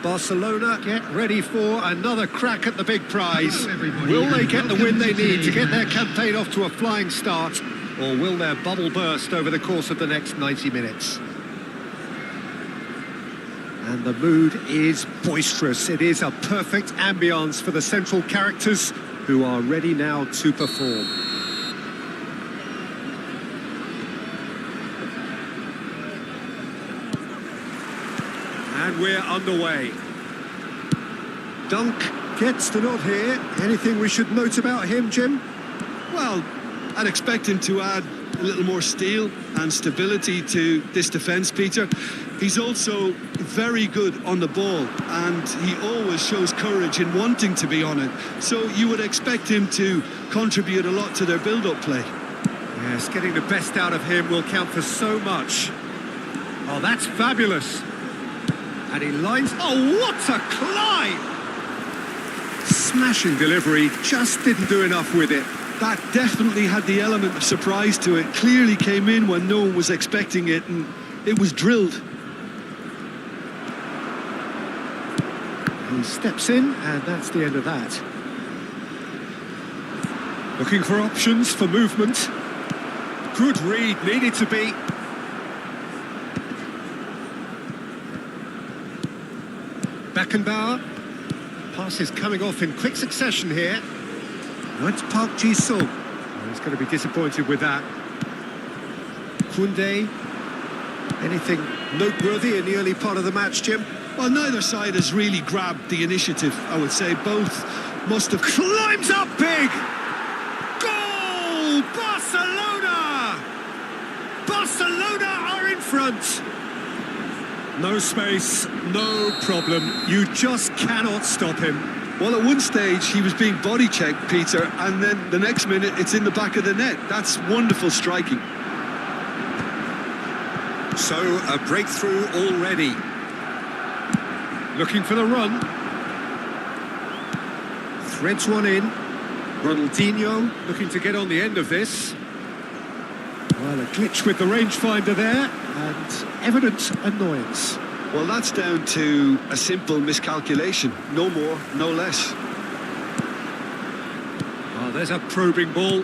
Barcelona get ready for another crack at the big prize. Will they get the win they need to get their campaign off to a flying start, or will their bubble burst over the course of the next 90 minutes? And the mood is boisterous. It is a perfect ambience for the central characters who are ready now to perform. And we're underway. Dunk gets the nod here. Anything we should note about him, Jim? Well, I'd expect him to add a little more steel and stability to this defence, Peter. He's also very good on the ball, and he always shows courage in wanting to be on it. So you would expect him to contribute a lot to their build-up play. Yes, getting the best out of him will count for so much. Oh, that's fabulous. And he lines... Oh, what a climb! Smashing delivery, just didn't do enough with it. That definitely had the element of surprise to it. Clearly came in when no one was expecting it, and it was drilled. He steps in, and that's the end of that. Looking for options for movement. Good read, needed to be. Beckenbauer. Pass is coming off in quick succession here. Right to Park Ji-sung. Oh, he's going to be disappointed with that. Koundé. Anything noteworthy in the early part of the match, Jim? Well, neither side has really grabbed the initiative, I would say. Both must have... Climbs up big! Goal! Barcelona! Barcelona are in front! No space, no problem. You just cannot stop him. Well, at one stage, he was being body-checked, Peter, and then the next minute, it's in the back of the net. That's wonderful striking. So, a breakthrough already. Looking for the run. Threads one in. Ronaldinho looking to get on the end of this. Well, a glitch with the rangefinder there, and evident annoyance. Well, that's down to a simple miscalculation. No more, no less. Oh, there's a probing ball.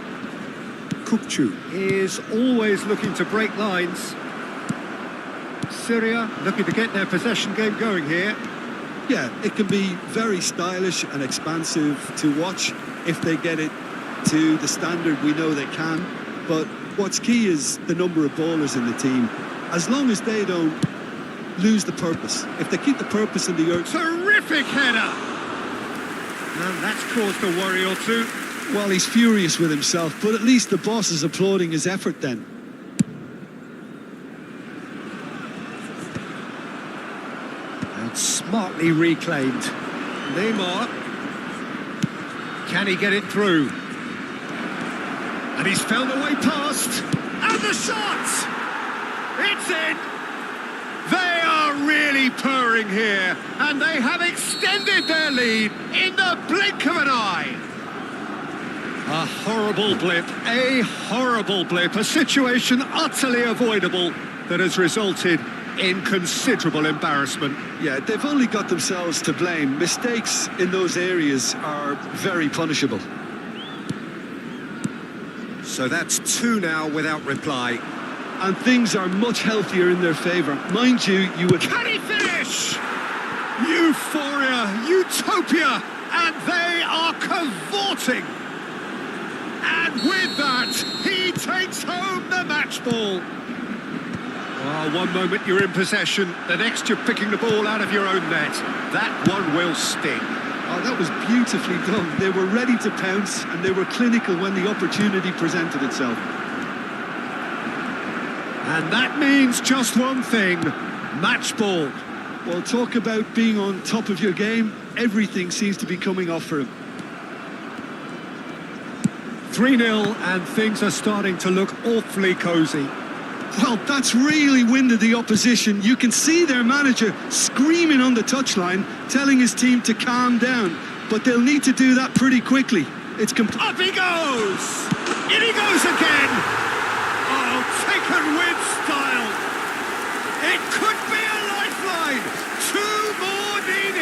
Kukcu is always looking to break lines. Syria looking to get their possession game going here. Yeah, it can be very stylish and expansive to watch if they get it to the standard we know they can. But what's key is the number of ballers in the team. As long as they don't lose the purpose. If they keep the purpose in the earth... Terrific header! And that's caused a worry or two. Well, he's furious with himself, but at least the boss is applauding his effort then. And smartly reclaimed. Neymar. Can he get it through? And he's found a way past. And the shot! It's in! They are really purring here, and they have extended their lead in the blink of an eye. A horrible blip, a situation utterly avoidable that has resulted in considerable embarrassment. Yeah, they've only got themselves to blame. Mistakes in those areas are very punishable. So that's two now without reply. And things are much healthier in their favour. Mind you, you would... Can he finish? Euphoria, utopia, and they are cavorting. And with that, he takes home the match ball. Oh, one moment you're in possession, the next you're picking the ball out of your own net. That one will sting. Oh, that was beautifully done. They were ready to pounce, and they were clinical when the opportunity presented itself. And that means just one thing, match ball. Well, talk about being on top of your game. Everything seems to be coming off for him. 3-0, and things are starting to look awfully cosy. Well, that's really winded the opposition. You can see their manager screaming on the touchline, telling his team to calm down. But they'll need to do that pretty quickly. It's up he goes! In he goes again! Oh, taken with style. It could be a lifeline. Two more needed.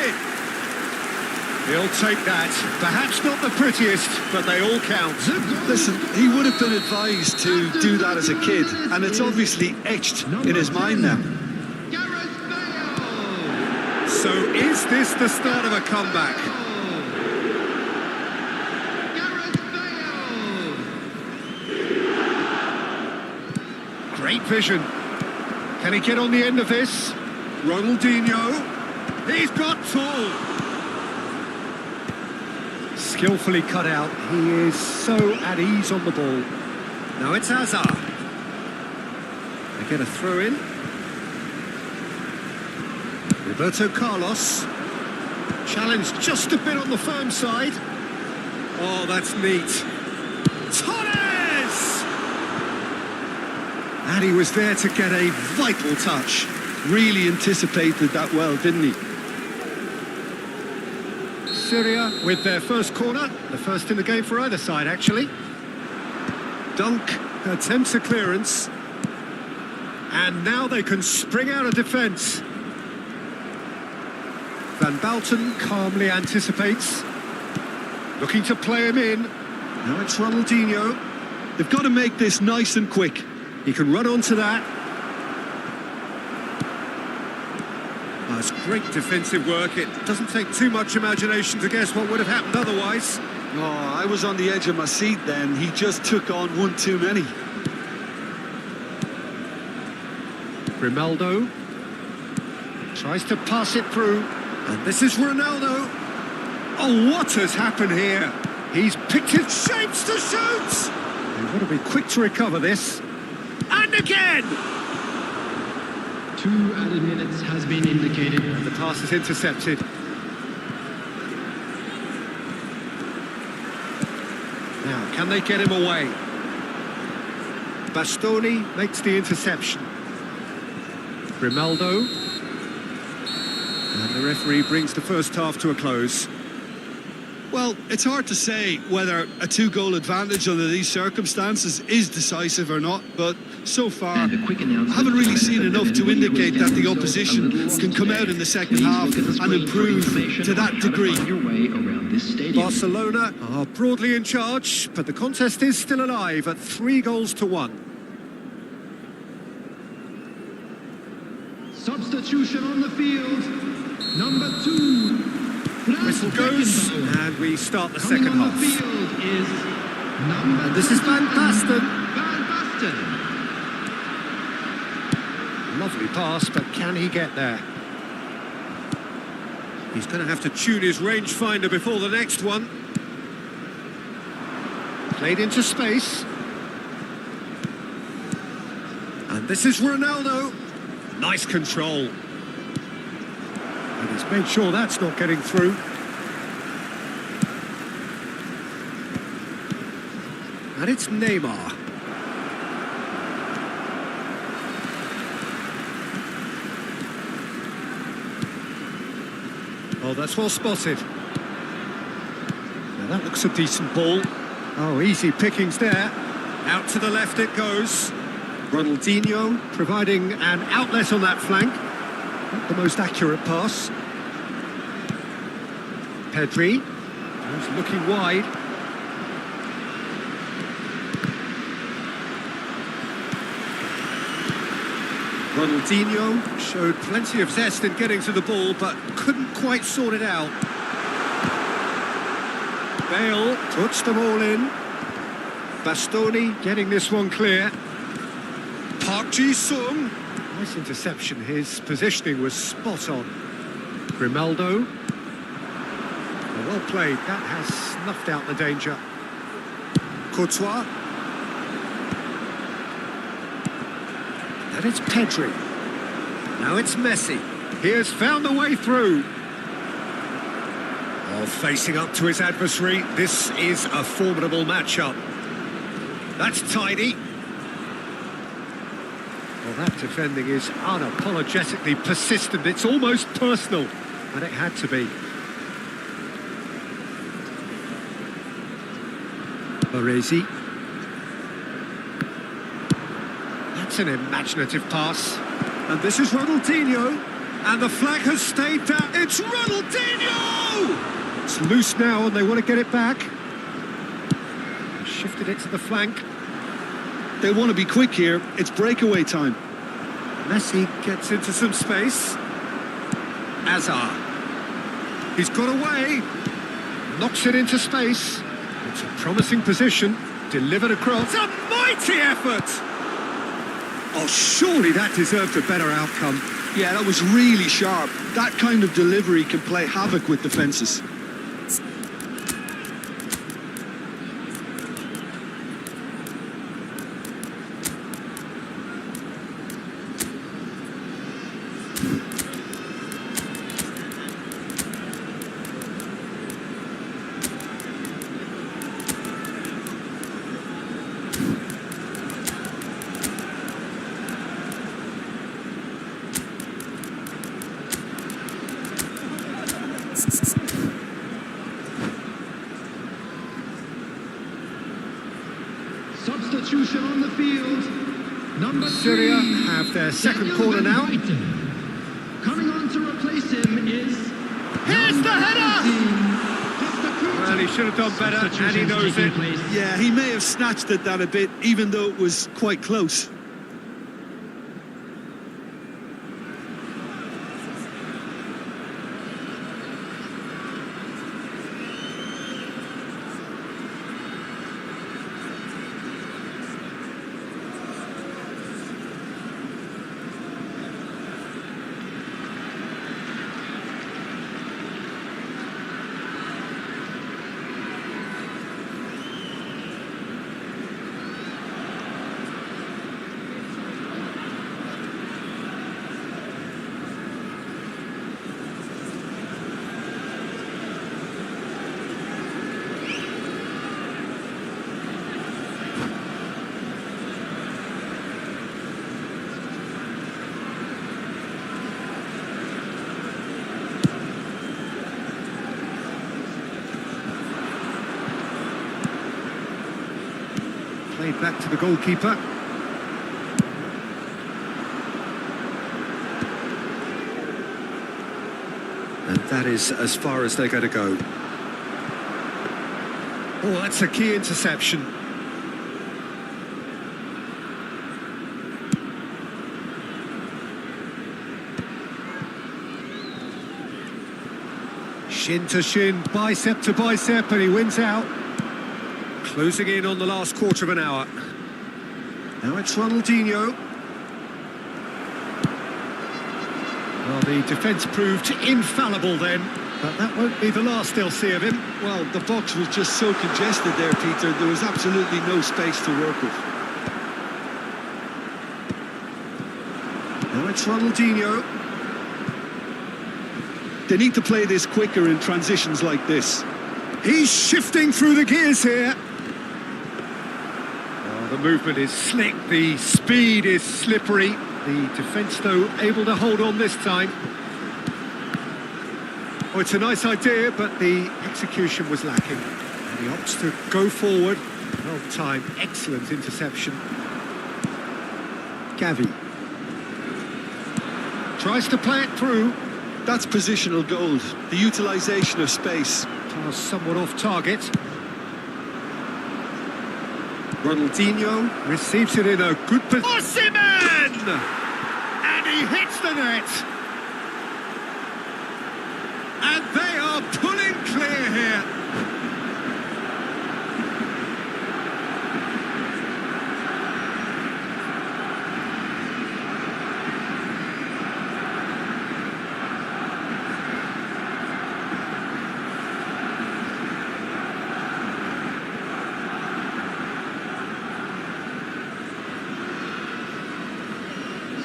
He'll take that. Perhaps not the prettiest, but they all count. Listen, he would have been advised to do that as a kid, and it's obviously etched in his mind now. So is this the start of a comeback? Great vision. Can he get on the end of this? Ronaldinho. He's got tall. Skillfully cut out. He is so at ease on the ball. Now it's Hazard. They get a throw in. Roberto Carlos. Challenged just a bit on the firm side. Oh, that's neat. Torres! And he was there to get a vital touch. Really anticipated that well, didn't he? Syria with their first corner. The first in the game for either side, actually. Dunk attempts a clearance. And now they can spring out of defence. Van Bouten calmly anticipates. Looking to play him in. Now it's Ronaldinho. They've got to make this nice and quick. He can run onto that. Oh, it's great defensive work. It doesn't take too much imagination to guess what would have happened otherwise. Oh, I was on the edge of my seat then. He just took on one too many. Grimaldo tries to pass it through. And this is Ronaldo. Oh, what has happened here? He's picked his shapes to shoot. They've got to be quick to recover this. And again! 2 added minutes has been indicated. The pass is intercepted. Now, can they get him away? Bastoni makes the interception. Grimaldo. And the referee brings the first half to a close. Well, it's hard to say whether a 2-goal advantage under these circumstances is decisive or not, but so far, I haven't really seen enough to indicate that the opposition can come out in the second half and improve to that degree. Barcelona are broadly in charge, but the contest is still alive at 3-1. Substitution on the field. Number 2. Whistle goes, and we start the second half. On the field is number This is Van Basten. Van Basten. Lovely pass, but can he get there? He's going to have to tune his rangefinder before the next one. Played into space. And this is Ronaldo. Nice control. And he's made sure that's not getting through. And it's Neymar. Oh, that's well spotted. Now that looks a decent ball. Oh, easy pickings there. Out to the left it goes. Ronaldinho providing an outlet on that flank. Not the most accurate pass. Pedri was looking wide. Ronaldinho showed plenty of zest in getting to the ball, but couldn't quite sort it out. Bale puts them all in. Bastoni getting this one clear. Park Ji-sung. Nice interception. His positioning was spot on. Grimaldo. Well played. That has snuffed out the danger. Courtois. And it's Pedri. Now it's Messi. He has found the way through. Oh, facing up to his adversary. This is a formidable matchup. That's tidy. Well, that defending is unapologetically persistent. It's almost personal, and it had to be. Baresi. That's an imaginative pass. And this is Ronaldinho. And the flag has stayed down. It's Ronaldinho! It's loose now and they want to get it back. Shifted it to the flank. They want to be quick here. It's breakaway time. Messi gets into some space. Azar. He's got away. Knocks it into space. It's a promising position. Delivered across. A mighty effort! Oh, surely that deserved a better outcome. Yeah, that was really sharp. That kind of delivery can play havoc with defences. Substitution on the field. Number Syria 3. have their second Daniel corner Van now. Buyten. Coming on to replace him is... Here's the header! 18, just a quarter. Well, he should have done better, and he knows it. Yeah, he may have snatched at that a bit, even though it was quite close. Played back to the goalkeeper. And that is as far as they're going to go. Oh, that's a key interception. Shin to shin, bicep to bicep, and he wins out. Closing in on the last quarter of an hour. Now it's Ronaldinho. Well, the defence proved infallible then, but that won't be the last they'll see of him. Well, the box was just so congested there, Peter. There was absolutely no space to work with. Now it's Ronaldinho. They need to play this quicker in transitions like this. He's shifting through the gears here. Oh, the movement is slick, the speed is slippery. The defence, though, able to hold on this time. Oh, it's a nice idea, but the execution was lacking. And he opts to go forward. Well timed, excellent interception. Gavi. Tries to play it through. That's positional gold, the utilisation of space. Pass somewhat off target. Ronaldinho receives it in a good position. And he hits the net. And they are pulling clear here.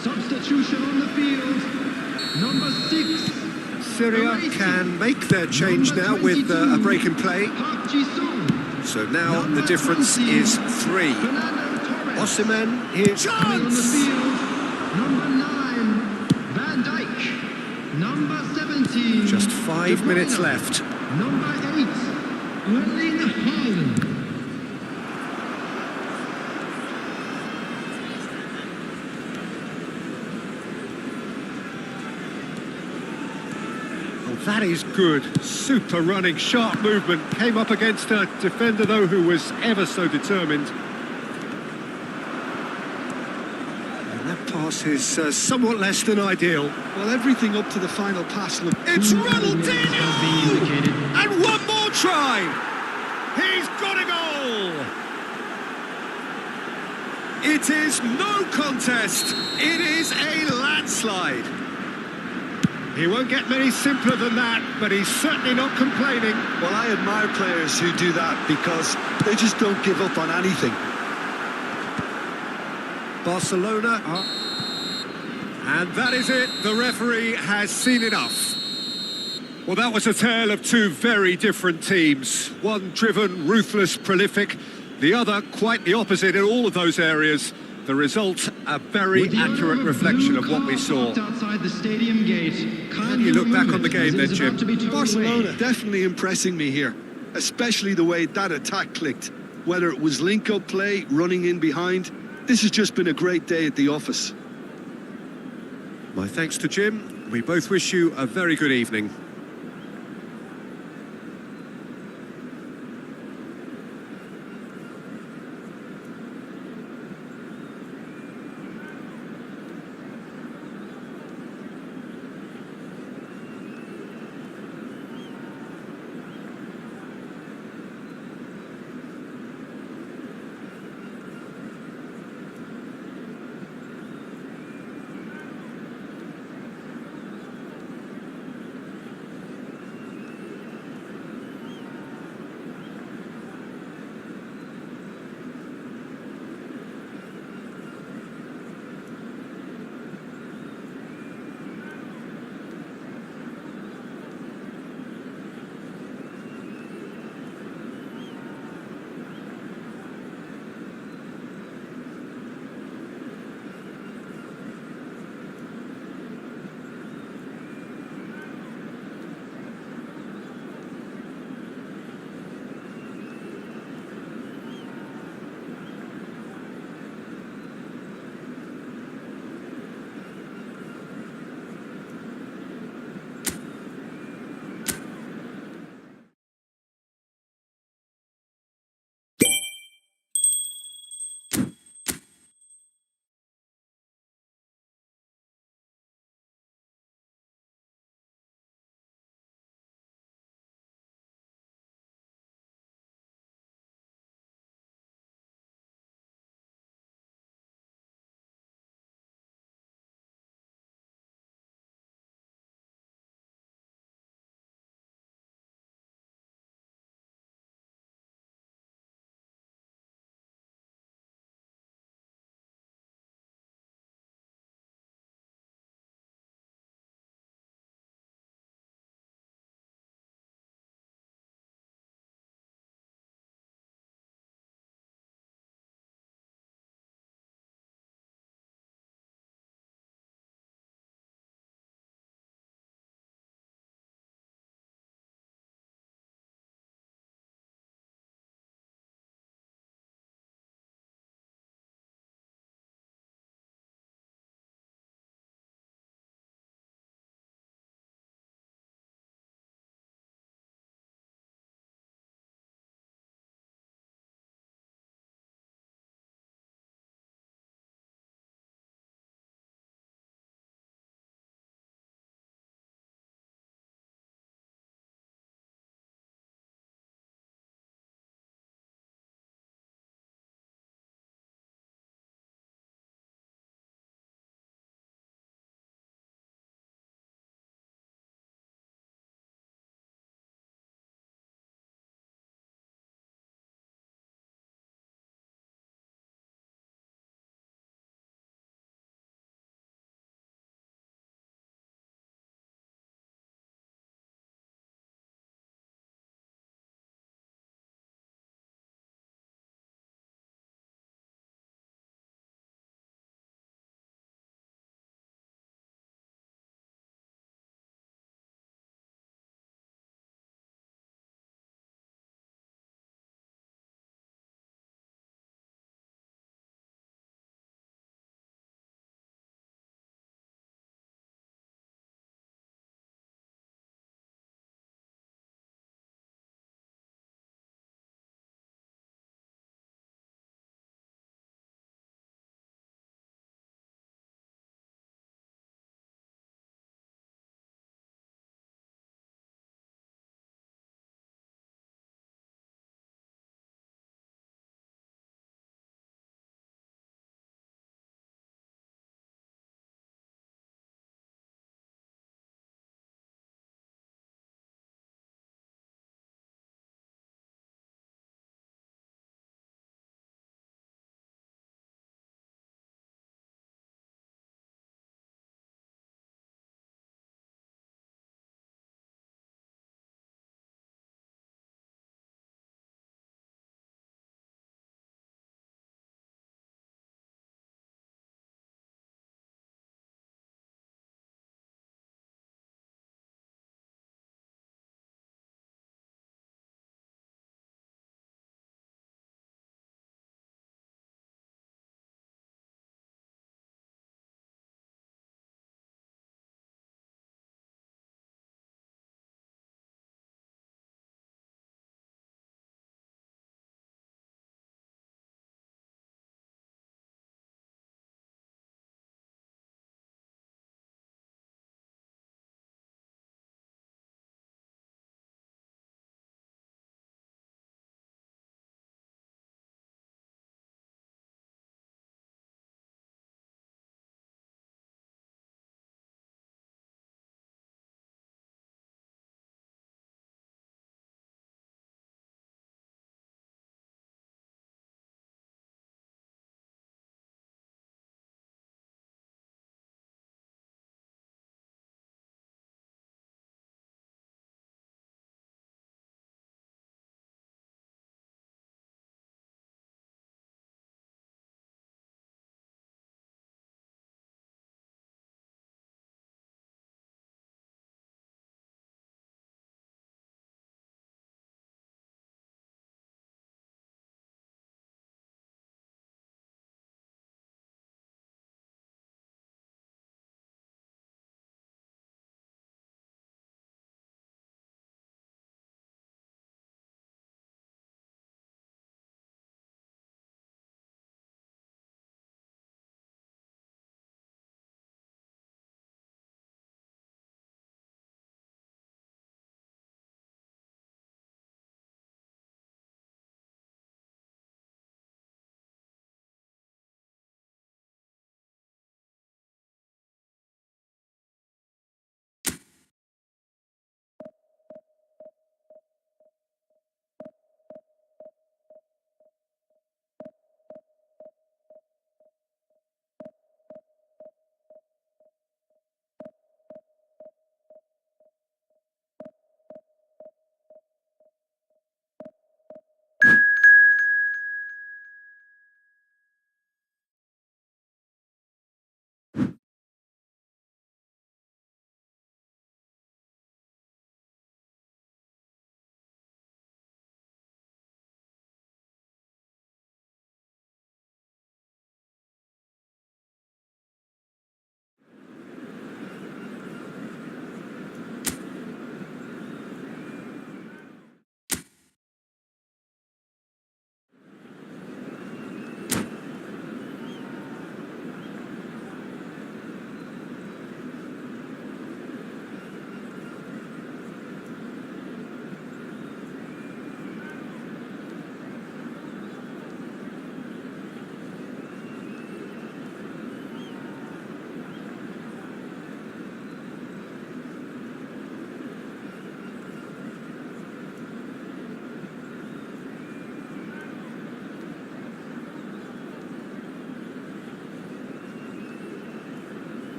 Substitution on the field. Number 6. Syria can make their change now with a break in play. So now the difference is 3. Osimhen, here's On the chance. field. Number 9. Van Dijk. Number 17. Just 5 minutes left. Number 8. Earling. That is good. Super running, sharp movement. Came up against a defender, though, who was ever so determined. And that pass is somewhat less than ideal. Well, everything up to the final pass looked... It's Ronaldinho! And one more try! He's got a goal! It is no contest. It is a landslide. He won't get many simpler than that, but he's certainly not complaining. Well, I admire players who do that because they just don't give up on anything. Barcelona. And that is it. The referee has seen enough. Well, that was a tale of two very different teams. One driven, ruthless, prolific. The other quite the opposite in all of those areas. The result, a very accurate reflection of what we saw. Outside the stadium gate. And you look back on the game then, Jim. Barcelona definitely impressing me here, especially the way that attack clicked. Whether it was link-up play, running in behind, this has just been a great day at the office. My thanks to Jim. We both wish you a very good evening.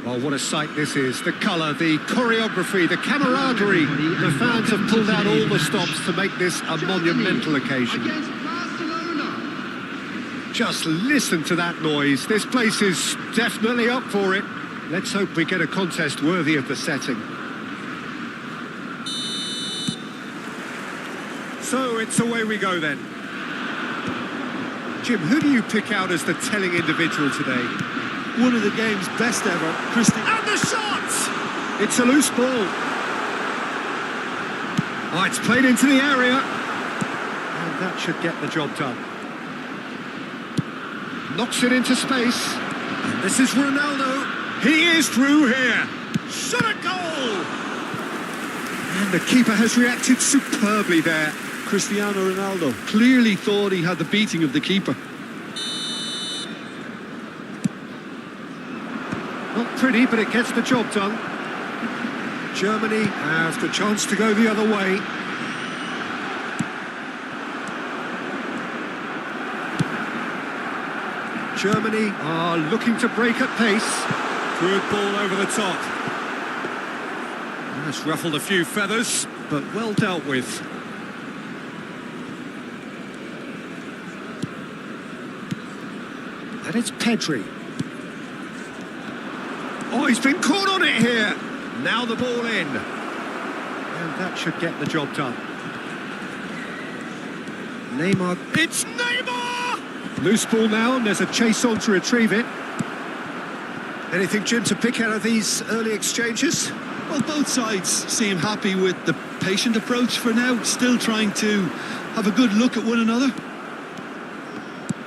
Well, what a sight this is. The colour, the choreography, the camaraderie. The fans have pulled out all the stops to make this a monumental occasion. Against Barcelona. Just listen to that noise. This place is definitely up for it. Let's hope we get a contest worthy of the setting. So it's away we go then. Jim, who do you pick out as the telling individual today? One of the game's best ever, Christy. And the shot! It's a loose ball. Oh, it's played into the area. And that should get the job done. Knocks it into space. And this is Ronaldo. He is through here. Shot a goal! And the keeper has reacted superbly there. Cristiano Ronaldo clearly thought he had the beating of the keeper. Not pretty, but it gets the job done. Germany has the chance to go the other way. Germany are looking to break at pace. Good ball over the top. That's ruffled a few feathers, but well dealt with. And it's Pedri. Oh, he's been caught on it here. Now the ball in. And that should get the job done. Neymar. It's Neymar! Loose ball now, and there's a chase on to retrieve it. Anything, Jim, to pick out of these early exchanges? Well, both sides seem happy with the patient approach for now, still trying to have a good look at one another.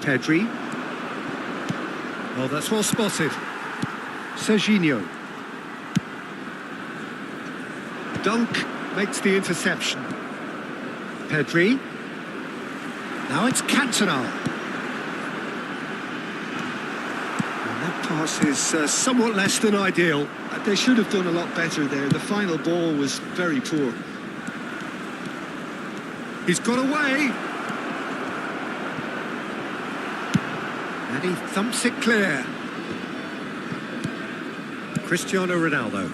Pedri. Well, that's well spotted. Serginho. Dunk makes the interception. Pedri. Now it's Cantona. And that pass is somewhat less than ideal. They should have done a lot better there. The final ball was very poor. He's got away. And he thumps it clear. Cristiano Ronaldo.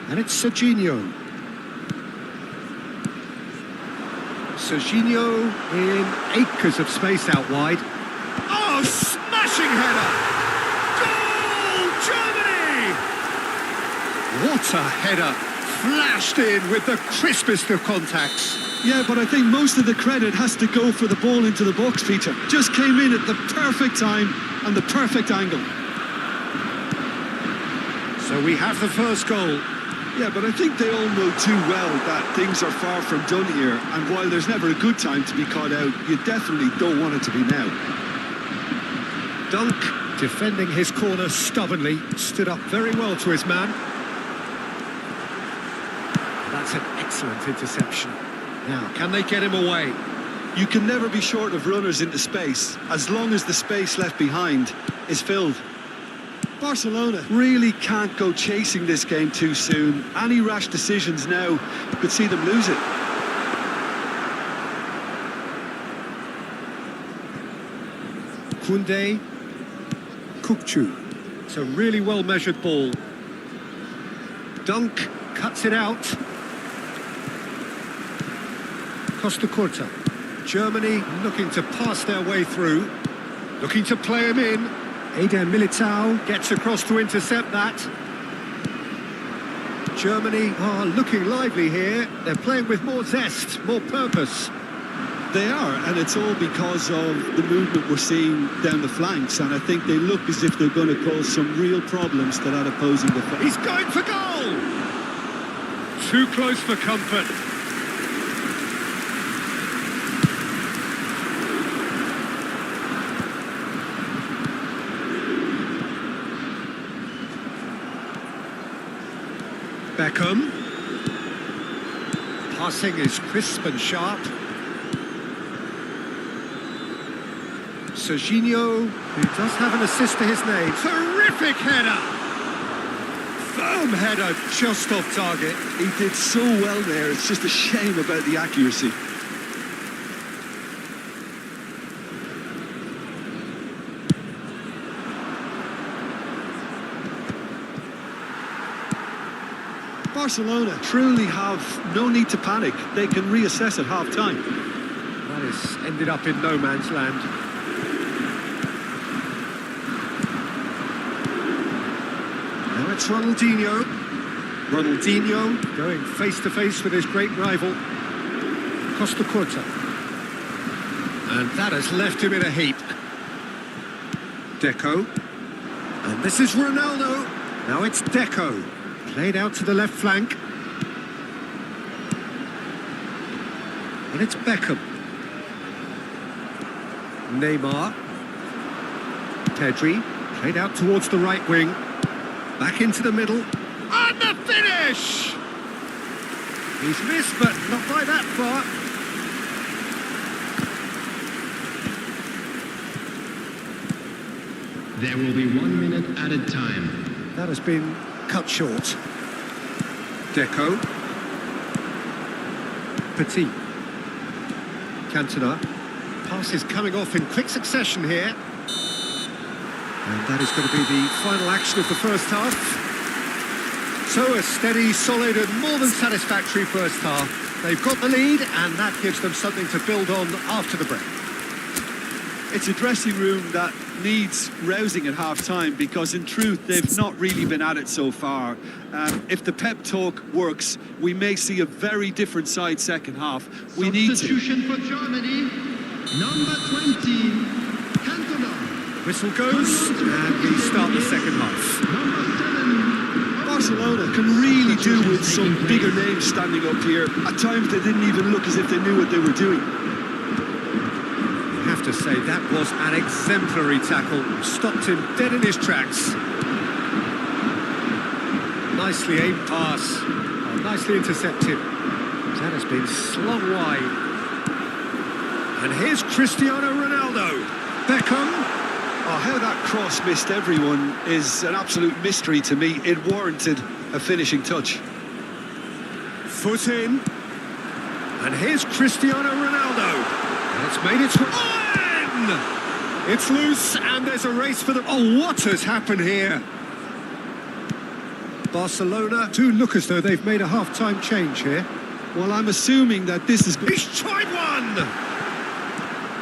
And it's Serginho. Serginho in acres of space out wide. Oh, smashing header! Goal, Germany! What a header! Flashed in with the crispest of contacts. Yeah, but I think most of the credit has to go for the ball into the box, Peter. Just came in at the perfect time and the perfect angle. So we have the first goal. Yeah, but I think they all know too well that things are far from done here, and while there's never a good time to be caught out, you definitely don't want it to be now. Dunk, defending his corner stubbornly, stood up very well to his man. That's an excellent interception. Now, can they get him away? You can never be short of runners into space, as long as the space left behind is filled. Barcelona really can't go chasing this game too soon. Any rash decisions now could see them lose it. Koundé, Kukçu. It's a really well-measured ball. Dunk cuts it out. Costa Curta. Germany looking to pass their way through. Looking to play him in. Eden Militao gets across to intercept that. Germany are looking lively here. They're playing with more zest, more purpose. They are, and it's all because of the movement we're seeing down the flanks, and I think they look as if they're going to cause some real problems to that opposing defence. He's going for goal! Too close for comfort. Beckham. Passing is crisp and sharp. Serginho, who does have an assist to his name. Terrific header! Firm header, just off target. He did so well there, it's just a shame about the accuracy. Barcelona truly have no need to panic. They can reassess at half-time. That has ended up in no man's land. Now it's Ronaldinho. Ronaldinho going face-to-face with his great rival, Costa Curta. And that has left him in a heap. Deco. And this is Ronaldo. Now it's Deco. Played out to the left flank. And it's Beckham. Neymar. Pedri. Played out towards the right wing. Back into the middle. And the finish! He's missed, but not by that far. There will be 1 minute added time. That has been cut short. Deco. Petit. Cantona. Passes coming off in quick succession here. And that is going to be the final action of the first half. So a steady, solid and more than satisfactory first half. They've got the lead and that gives them something to build on after the break. It's a dressing room that needs rousing at half-time because in truth they've not really been at it so far. If the pep talk works, we may see a very different side second half. We need to. Substitution for Germany, number 20, Cantona. Whistle goes and we start the second half. Number 7, Barcelona can really do with some bigger names standing up here. At times they didn't even look as if they knew what they were doing. I have to say that was an exemplary tackle. Stopped him dead in his tracks. Nicely aimed pass. Nicely intercepted. That has been slung wide. And here's Cristiano Ronaldo. Beckham. Oh, how that cross missed everyone is an absolute mystery to me. It warranted a finishing touch. Foot in. And here's Cristiano Ronaldo. And it's made its in! It's loose and there's a race for the... Oh, what has happened here? Barcelona do look as though they've made a half-time change here. Well, I'm assuming that this is... He's tried one!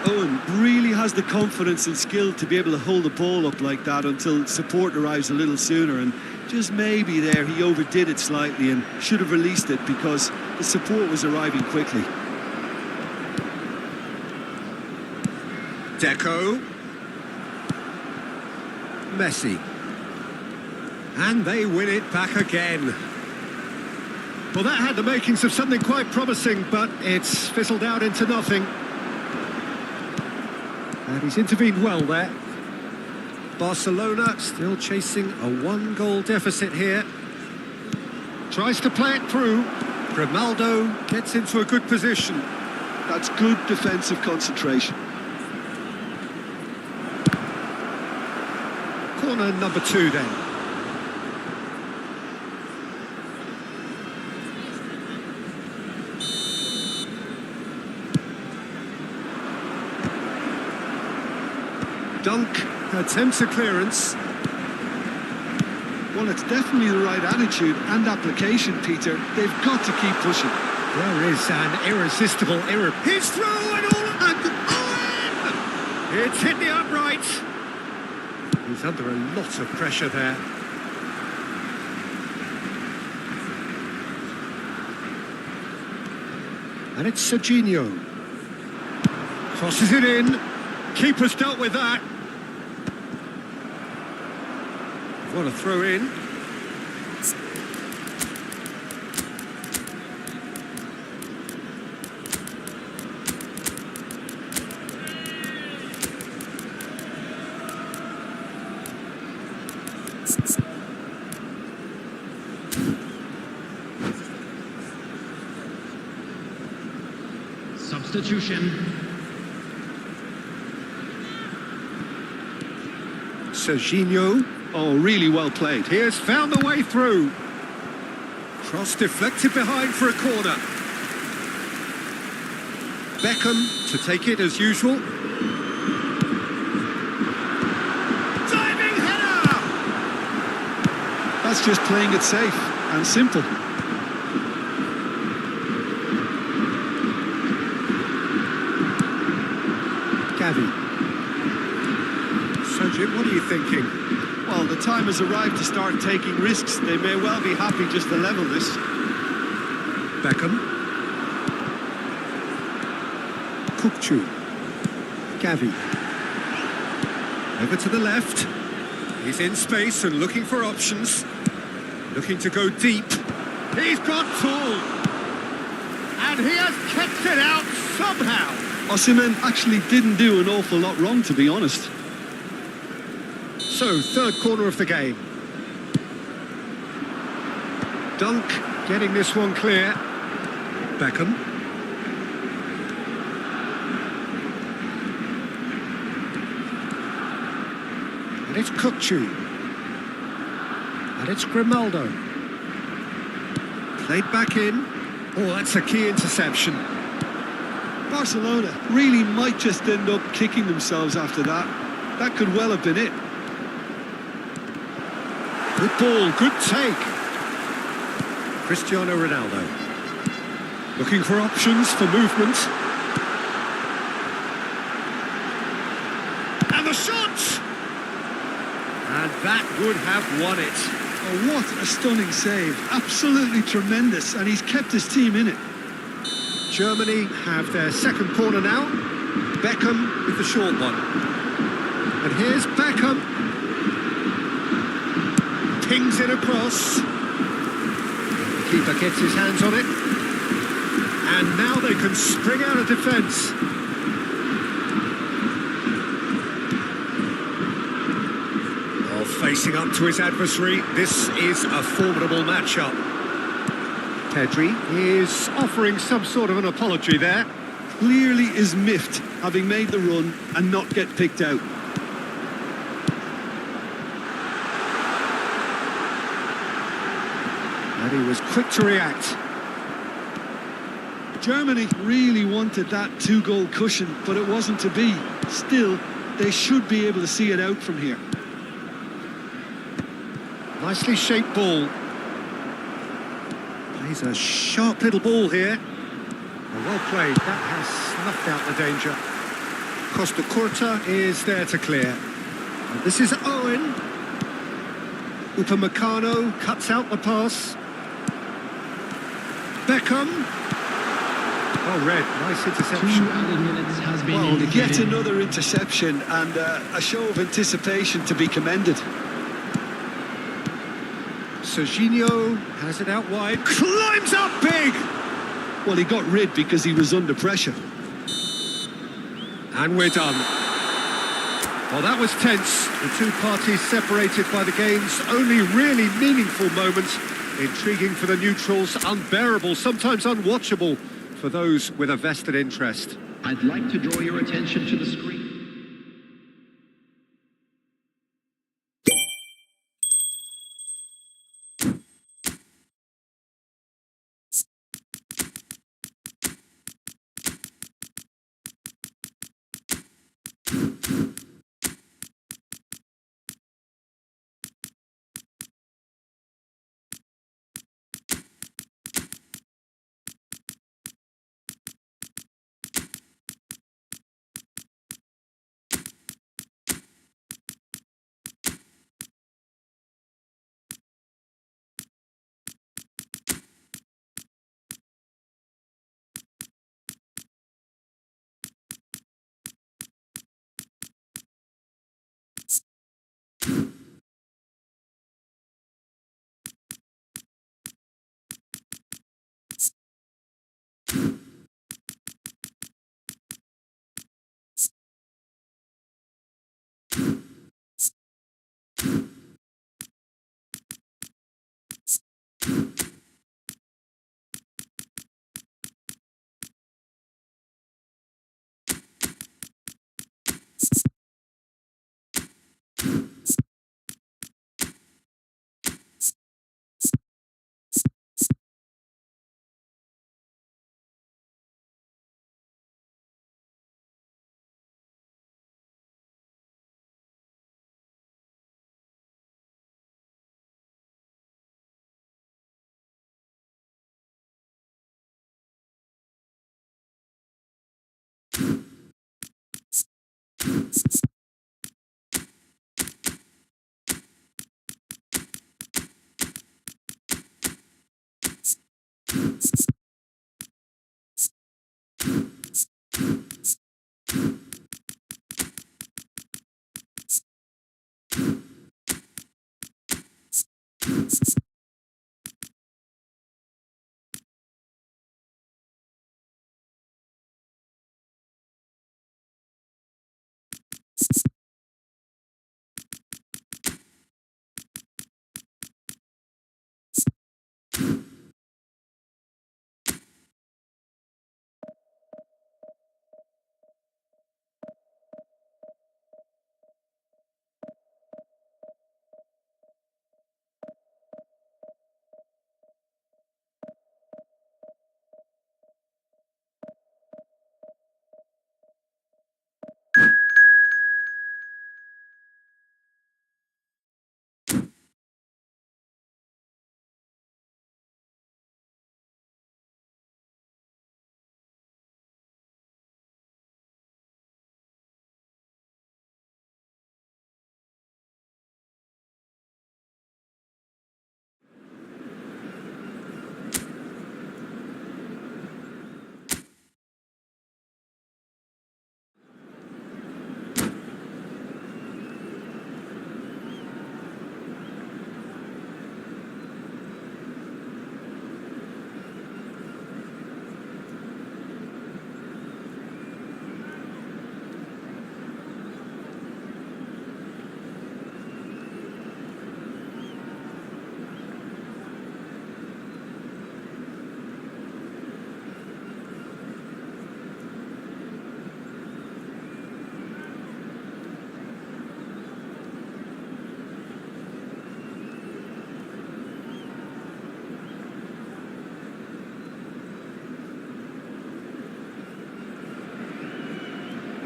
Owen really has the confidence and skill to be able to hold the ball up like that until support arrives a little sooner, and just maybe there he overdid it slightly and should have released it because the support was arriving quickly. Deco. Messi. And they win it back again. Well, that had the makings of something quite promising, but it's fizzled out into nothing. And he's intervened well there. Barcelona still chasing a one-goal deficit here. Tries to play it through. Grimaldo gets into a good position. That's good defensive concentration. Corner number 2 then. Dunk attempts a clearance. Well, it's definitely the right attitude and application, Peter. They've got to keep pushing. There is an irresistible error. He's through and all and Owen! It's hit the upright. He's under a lot of pressure there. And it's Serginho. Crosses it in. Keeper's dealt with that. What a throw in. substitution. Serginho. Oh, really well played. He has found the way through. Cross deflected behind for a corner. Beckham to take it as usual. Diving header! That's just playing it safe and simple. thinking? Well, the time has arrived to start taking risks. They may well be happy just to level this. Beckham. Kukcu. Gavi. Over to the left. He's in space and looking for options. Looking to go deep. He's got tall. And he has kept it out somehow. Osimhen actually didn't do an awful lot wrong, to be honest. So, third corner of the game. Dunk getting this one clear. Beckham. And it's Kukcu. And it's Grimaldo. Played back in. Oh, that's a key interception. Barcelona really might just end up kicking themselves after that. That could well have been it. Good ball, good take. Cristiano Ronaldo. Looking for options for movement. And the shot! And that would have won it. Oh, what a stunning save. Absolutely tremendous, and he's kept his team in it. Germany have their second corner now. Beckham with the short one. And here's Beckham. Pings it across. The keeper gets his hands on it. And now they can spring out of defence. Well, facing up to his adversary, this is a formidable matchup. Pedri is offering some sort of an apology there. Clearly is miffed, having made the run and not get picked out. And he was quick to react. Germany really wanted that two-goal cushion, but it wasn't to be. Still, they should be able to see it out from here. Nicely shaped ball. Plays a sharp little ball here. Well played. That has snuffed out the danger. Costa Curta is there to clear. And this is Owen. Upamecano cuts out the pass. Beckham. Oh, red. Nice interception. 2 added minutes has been Well, indicated. yet another interception and a show of anticipation to be commended. Serginho has it out wide. Climbs up big! Well, he got rid because he was under pressure. And we're done. Well, that was tense. The two parties separated by the game's only really meaningful moment. Intriguing for the neutrals, unbearable, sometimes unwatchable for those with a vested interest. I'd like to draw your attention to the screen.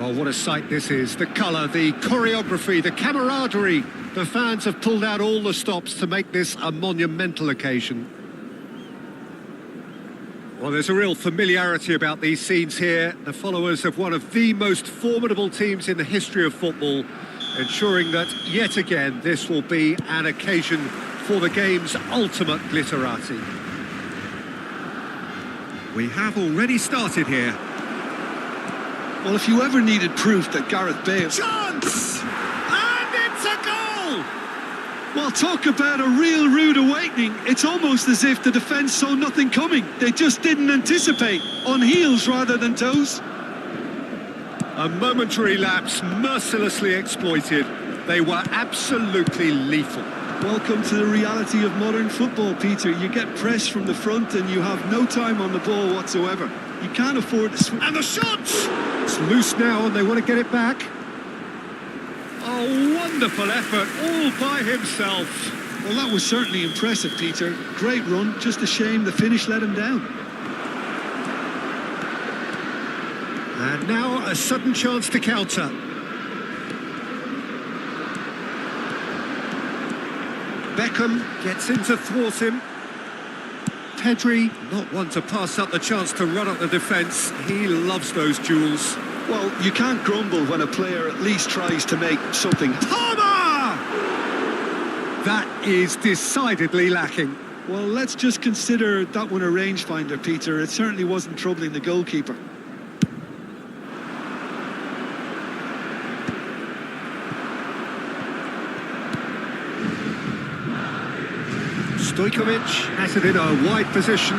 Oh, what a sight this is. The colour, the choreography, the camaraderie. The fans have pulled out all the stops to make this a monumental occasion. Well, there's a real familiarity about these scenes here. The followers of one of the most formidable teams in the history of football, ensuring that, yet again, this will be an occasion for the game's ultimate glitterati. We have already started here. Well, if you ever needed proof that Gareth Bale... Chance! And it's a goal! Well, talk about a real rude awakening. It's almost as if the defence saw nothing coming. They just didn't anticipate, on heels rather than toes. A momentary lapse mercilessly exploited. They were absolutely lethal. Welcome to the reality of modern football, Peter. You get pressed from the front and you have no time on the ball whatsoever. You can't afford to switch. And the shot! It's loose now and they want to get it back. Oh, wonderful effort, all by himself. Well, that was certainly impressive, Peter. Great run, just a shame the finish let him down. And now a sudden chance to counter. Beckham gets in to thwart him. Pedri, not one to pass up the chance to run up the defence. He loves those duels. Well, you can't grumble when a player at least tries to make something. Palmer! That is decidedly lacking. Well, let's just consider that one a rangefinder, Peter. It certainly wasn't troubling the goalkeeper. Stojkovic has it in a wide position.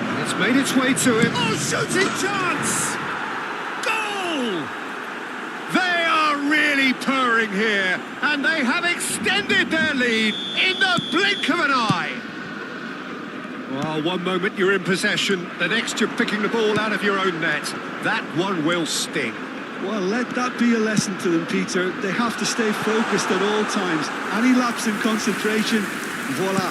And it's made its way to him. Oh, shooting chance! Goal! They are really purring here, and they have extended their lead in the blink of an eye. Well, one moment you're in possession, the next you're picking the ball out of your own net. That one will sting. Well, let that be a lesson to them, Peter. They have to stay focused at all times. Any lapse in concentration, voila.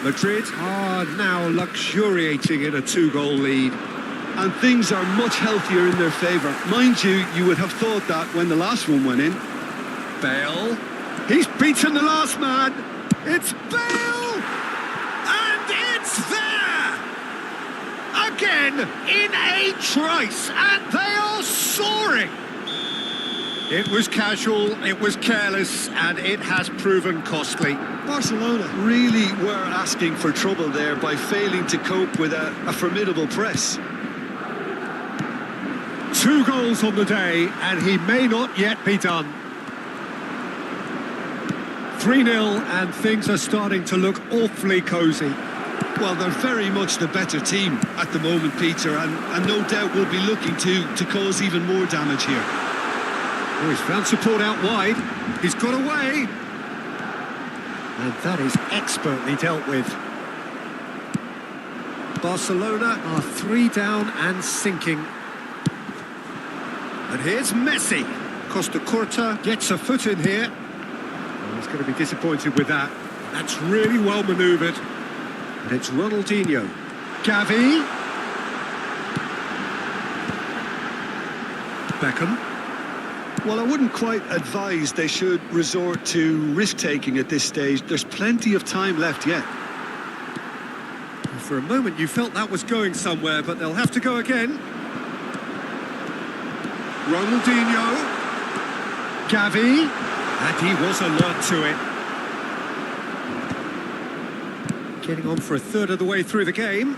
Madrid are now luxuriating in a two-goal lead. And things are much healthier in their favour. Mind you, you would have thought that when the last one went in. Bale. He's beaten the last man. It's Bale! And it's there! Again, in a trice, and they are soaring! It was casual, it was careless, and it has proven costly. Barcelona really were asking for trouble there by failing to cope with a formidable press. 2 goals on the day, and he may not yet be done. 3-0, and things are starting to look awfully cosy. Well, they're very much the better team at the moment, Peter, and no doubt will be looking to cause even more damage here. Oh, he's found support out wide. He's got away. And that is expertly dealt with. Barcelona are 3 down and sinking. And here's Messi. Costa Curta gets a foot in here. Oh, he's going to be disappointed with that. That's really well manoeuvred. And it's Ronaldinho. Gavi. Beckham. Well, I wouldn't quite advise they should resort to risk-taking at this stage. There's plenty of time left yet. For a moment you felt that was going somewhere, but they'll have to go again. Ronaldinho. Gavi. And he was alert to it. Getting on for a third of the way through the game.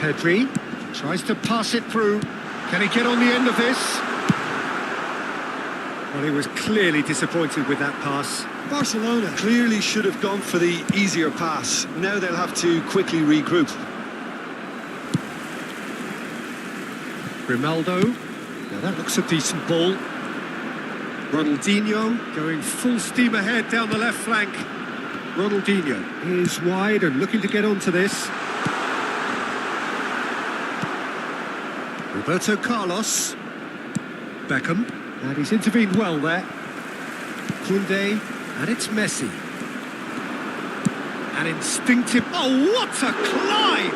Pedri tries to pass it through. Can he get on the end of this? Well, he was clearly disappointed with that pass. Barcelona clearly should have gone for the easier pass. Now they'll have to quickly regroup. Grimaldo. Now that looks a decent ball. Ronaldinho going full steam ahead down the left flank. Ronaldinho is wide and looking to get onto this. Roberto Carlos. Beckham. And he's intervened well there. Koundé. And it's Messi. An instinctive... Oh, what a climb!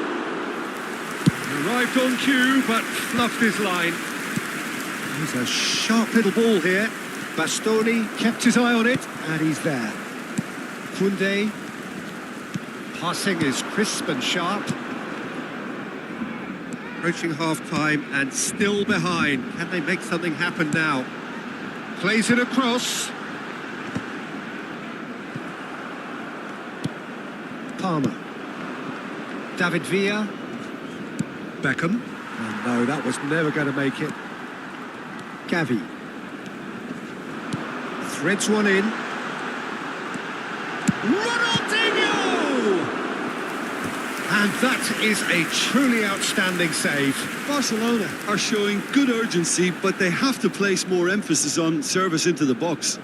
Arrived on cue, but fluffed his line. He's a sharp little ball here. Bastoni kept his eye on it, and he's there. Koundé. Passing is crisp and sharp. Approaching half-time and still behind. Can they make something happen now? Plays it across. Palmer. David Villa. Beckham. Oh, no, that was never going to make it. Gavi. Threads one in. Ronaldinho! And that is a truly outstanding save. Barcelona are showing good urgency, but they have to place more emphasis on service into the box.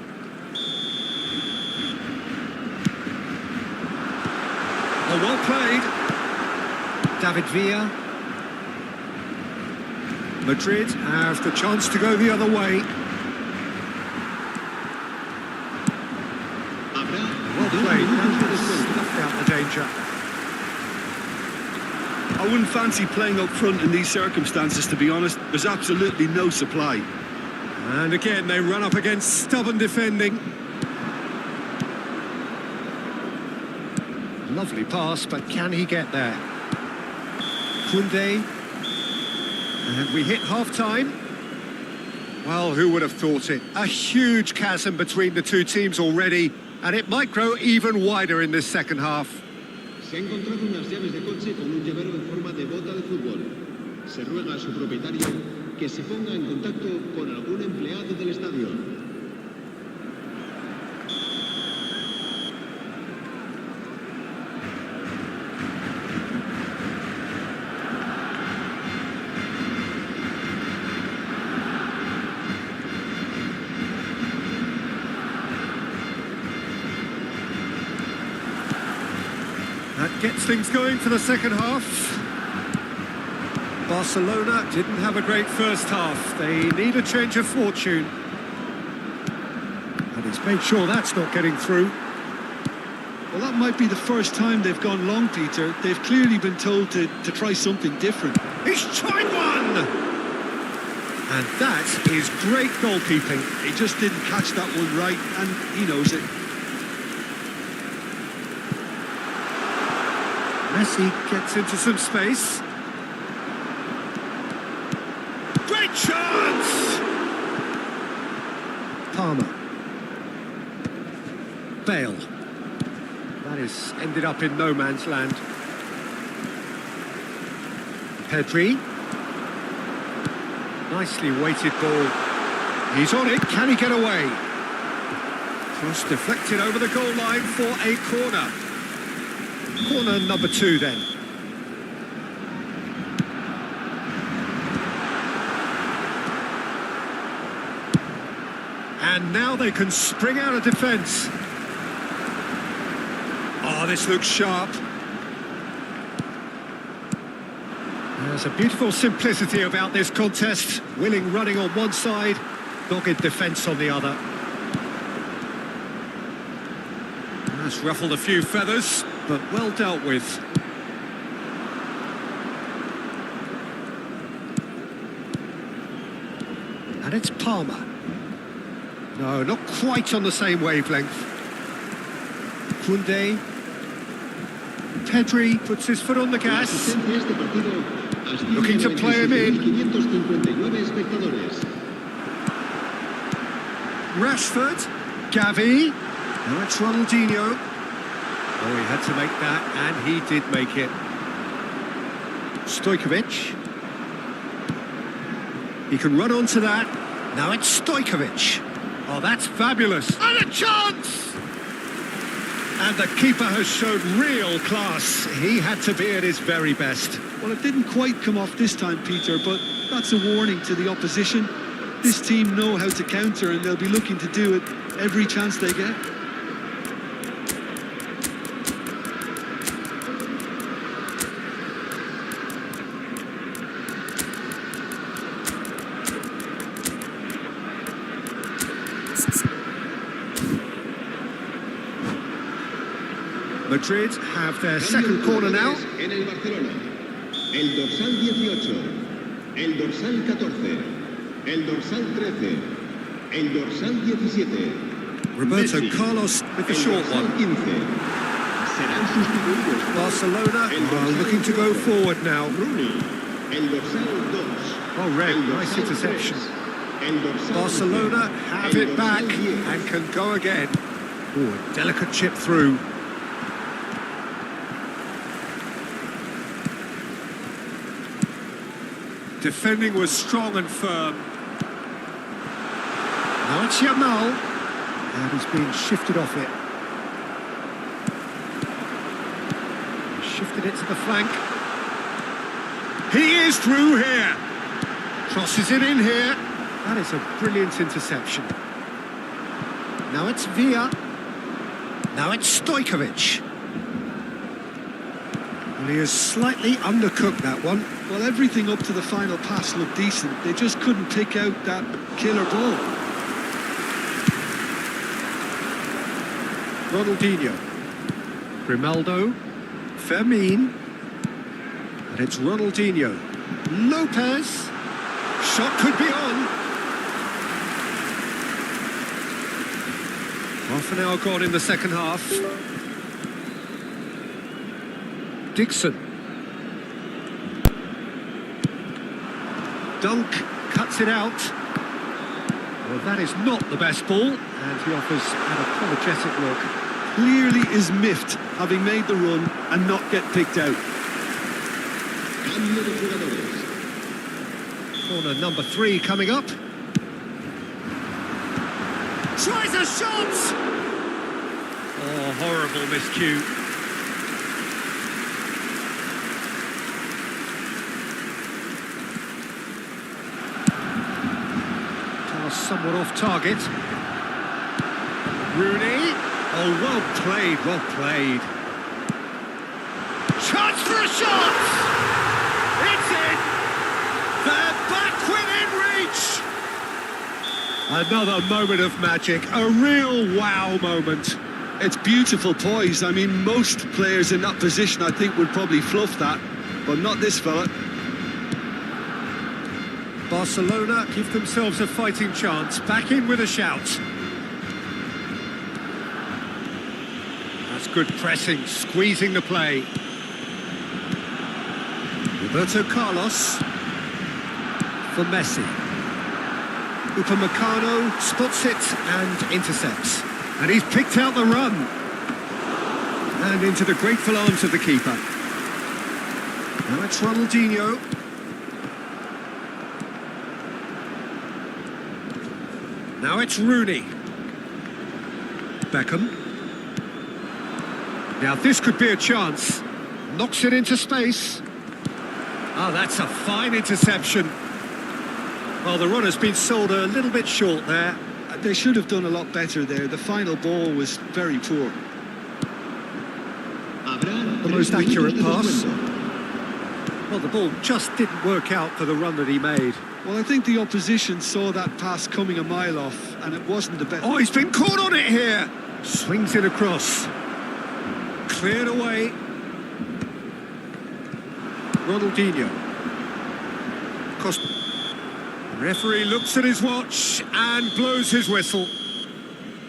Oh, well played. David Villa. Madrid have the chance to go the other way. Well played. Snuffed out the danger. I wouldn't fancy playing up front in these circumstances, to be honest. There's absolutely no supply. And again, they run up against stubborn defending. Lovely pass, but can he get there? Koundé. And we hit half-time. Well, who would have thought it? A huge chasm between the two teams already, and it might grow even wider in this second half. Se ha encontrado unas llaves de coche con un llavero en forma de bota de fútbol. Se ruega a su propietario que se ponga en contacto con algún empleado del estadio. That gets things going for the second half. Barcelona didn't have a great first half. They need a change of fortune. And he's made sure that's not getting through. Well, that might be the first time they've gone long, Peter. They've clearly been told to try something different. He's tried one! And that is great goalkeeping. He just didn't catch that one right, and he knows it. Messi gets into some space. Great chance! Palmer. Bale. That is ended up in no man's land. Pedri. Nicely weighted ball. He's on it. Can he get away? Cross deflected over the goal line for a corner. Corner number 2 then. And now they can spring out of defence. Oh, this looks sharp. There's a beautiful simplicity about this contest. Willing running on one side, dogged defence on the other. That's ruffled a few feathers, but well dealt with. And it's Palmer. No, not quite on the same wavelength. Koundé. Pedri puts his foot on the gas. Looking to play him in. Rashford. Gavi. Now it's Ronaldinho. Oh, he had to make that, and he did make it. Stojkovic. He can run onto that. Now it's Stojkovic. Oh, that's fabulous. And a chance! And the keeper has shown real class. He had to be at his very best. Well, it didn't quite come off this time, Peter, but that's a warning to the opposition. This team know how to counter, and they'll be looking to do it every chance they get. Madrid have their second corner now. En el Barcelona, el dorsal 18, el dorsal 14, el dorsal 13, el dorsal 17. Roberto Carlos with the short one. Serán sustituidos. Barcelona are looking to go forward now. El dorsal 2. Oh, Red, nice interception. Barcelona have it back and can go again. Oh, a delicate chip through. Defending was strong and firm. Now it's Yamal. And he's being shifted off it. He shifted it to the flank. He is through here. Crosses it in here. That is a brilliant interception. Now it's Villa. Now it's Stojkovic. Well, he has slightly undercooked that one. Well, everything up to the final pass looked decent. They just couldn't pick out that killer ball. Ronaldinho. Grimaldo. Fermin. And it's Ronaldinho. Lopez. Shot could be on. Half an hour gone in the second half. Dixon. Dunk cuts it out. Well, that is not the best ball, and he offers an apologetic look. Clearly is miffed, having made the run and not get picked out. Cambio de jugadores. Corner number 3 coming up. Tries a shot! Oh, horrible miscue. Somewhat off target. Rooney. Oh, well played, well played. Chance for a shot! It's in! They're back within reach! Another moment of magic, a real wow moment. It's beautiful poise. I mean, most players in that position, I think, would probably fluff that, but not this fella. Barcelona give themselves a fighting chance, back in with a shout. That's good pressing, squeezing the play. Roberto Carlos. for Messi. Upamecano spots it and intercepts. And he's picked out the run. And into the grateful arms of the keeper. Now it's Ronaldinho. Now it's Rooney. Beckham. Now this could be a chance. Knocks it into space. Oh, that's a fine interception. Well, the run has been sold a little bit short there. They should have done a lot better there. The final ball was very poor. The most accurate pass. Well, the ball just didn't work out for the run that he made. Well, I think the opposition saw that pass coming a mile off, and it wasn't the best. Oh, he's been caught on it here. Swings it across. Cleared away. Ronaldinho. Referee looks at his watch and blows his whistle.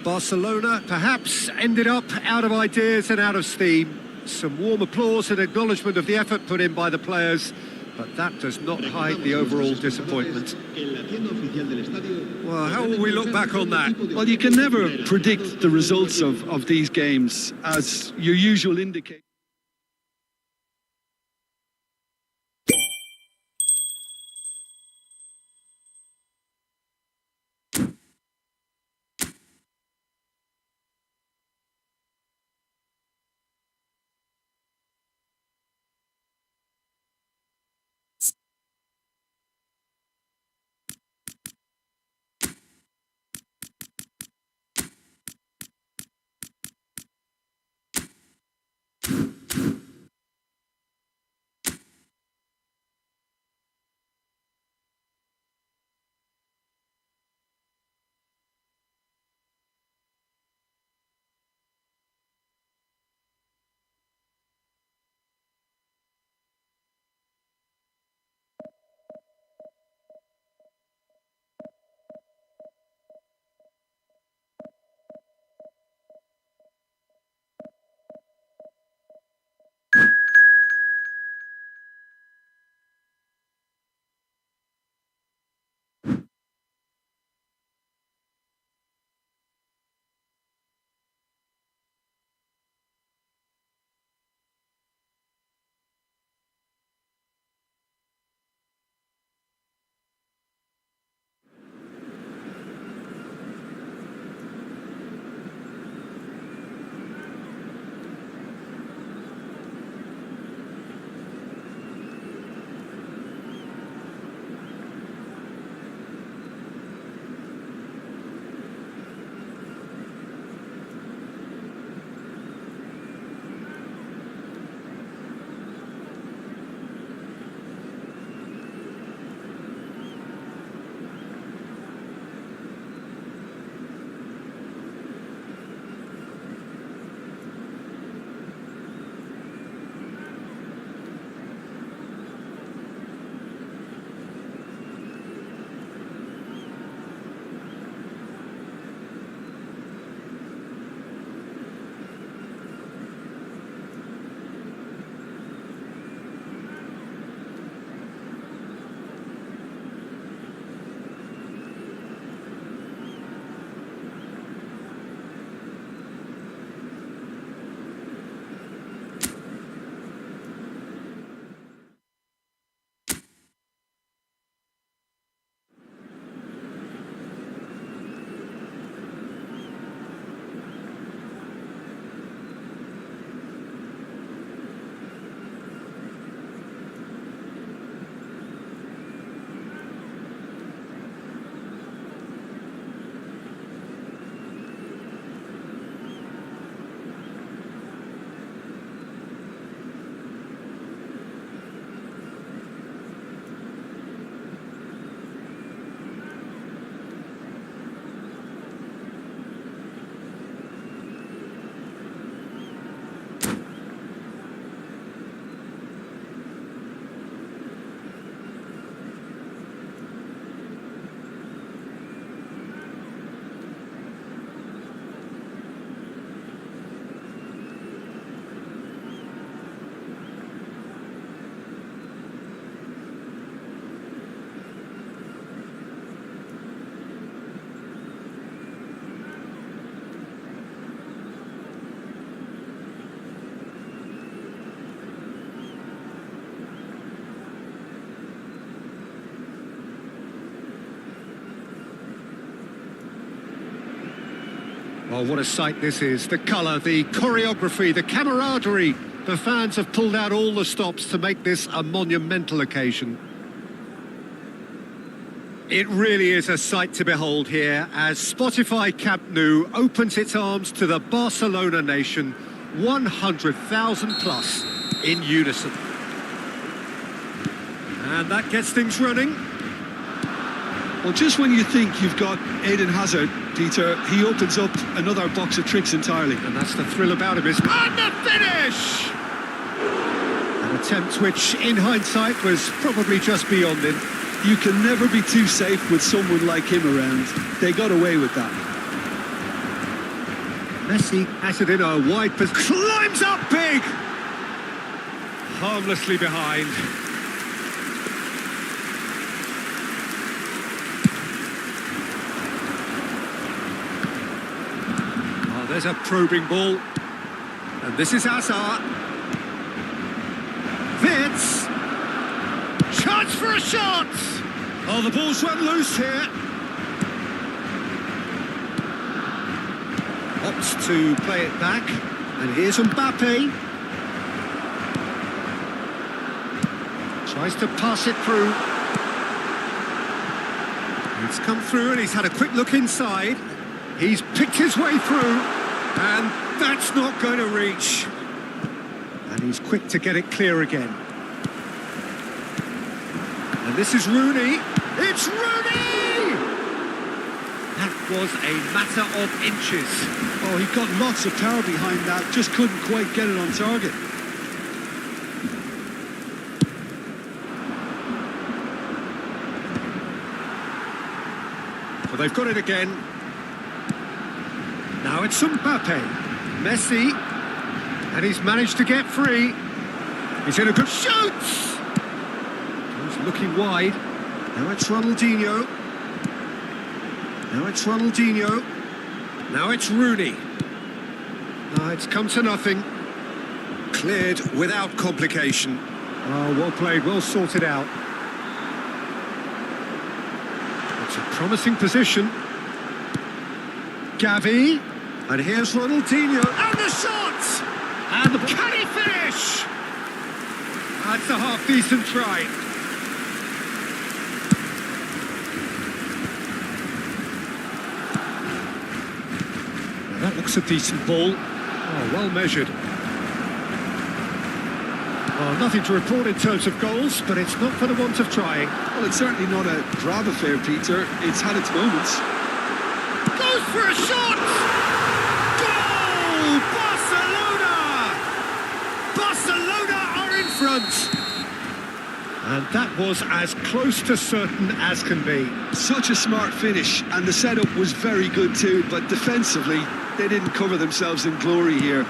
Barcelona perhaps ended up out of ideas and out of steam. Some warm applause and acknowledgement of the effort put in by the players, but that does not hide the overall disappointment. Well, how will we look back on that? Well, you can never predict the results of these games, as your usual indicator. Well, what a sight this is. The colour, the choreography, the camaraderie. The fans have pulled out all the stops to make this a monumental occasion. It really is a sight to behold here as Spotify Camp Nou opens its arms to the Barcelona nation, 100,000 plus in unison. And that gets things running. Well, just when you think you've got Eden Hazard, Peter, he opens up another box of tricks entirely. And that's the thrill about him, isn't it? And the finish! An attempt which, in hindsight, was probably just beyond him. You can never be too safe with someone like him around. They got away with that. Messi has it in a wide position. Climbs up big! Harmlessly behind. Oh, there's a probing ball. And this is Hazard. Vitz. Chance for a shot! Oh, the ball's run loose here. Opts to play it back. And here's Mbappe. Tries to pass it through. It's come through and he's had a quick look inside. He's picked his way through. And that's not going to reach. And he's quick to get it clear again. And this is Rooney. It's Rooney! That was a matter of inches. Oh, he got lots of power behind that, just couldn't quite get it on target. Well, they've got it again. Now it's Mbappe. Messi. And he's managed to get free. He's in a good shoot! Looking wide. Now it's Ronaldinho. Now it's Ronaldinho. Now it's Rooney. It's come to nothing. Cleared without complication. Oh, well played, well sorted out. It's a promising position. Gavi. And here's Ronaldinho. And the shot! And can he finish? That's a half-decent try. That looks a decent ball. Oh, well measured. Well, nothing to report in terms of goals, but it's not for the want of trying. Well, it's certainly not a grab affair, Peter. It's had its moments. Goes for a shot! Goal! Barcelona! Barcelona are in front! And that was as close to certain as can be. Such a smart finish, and the setup was very good too, but defensively, they didn't cover themselves in glory here.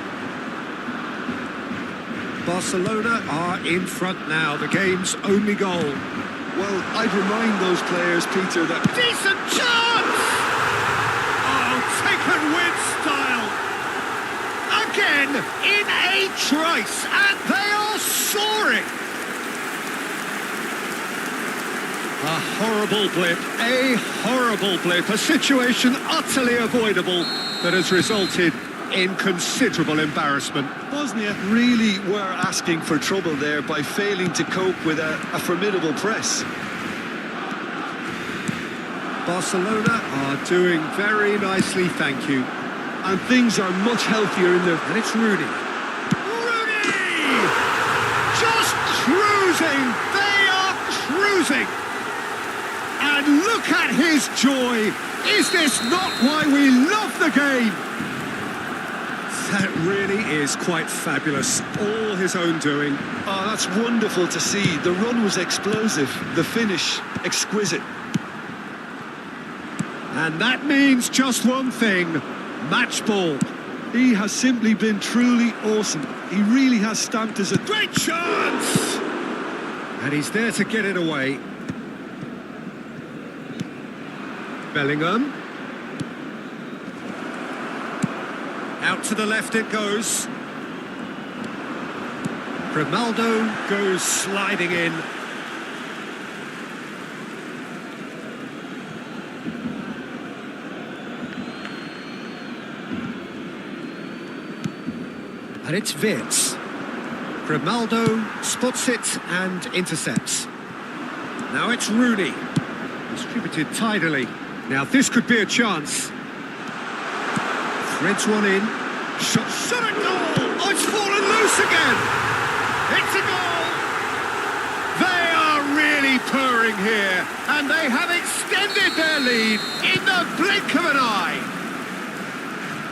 Barcelona are in front now, the game's only goal. Well, I'd remind those players, Peter, that... Decent chance! Oh, taken with style! Again, in a trice, and they are soaring! A horrible blip, a situation utterly avoidable that has resulted in considerable embarrassment. Bosnia really were asking for trouble there by failing to cope with a formidable press. Barcelona are doing very nicely, thank you. And things are much healthier in their... And it's Rooney. Rooney! Just cruising! They are cruising! And look at his joy! Is this not why we love the game? That really is quite fabulous. All his own doing. Oh, that's wonderful to see. The run was explosive. The finish, exquisite. And that means just one thing. Match ball. He has simply been truly awesome. He really has stamped as a... Great chance! And he's there to get it away. Bellingham. Out to the left it goes. Grimaldo goes sliding in. And it's Wirtz. Grimaldo spots it and intercepts. Now it's Rooney. Distributed tidily. Now this could be a chance. Threads one in. Shot at goal! Oh, it's fallen loose again! It's a goal! They are really purring here, and they have extended their lead in the blink of an eye.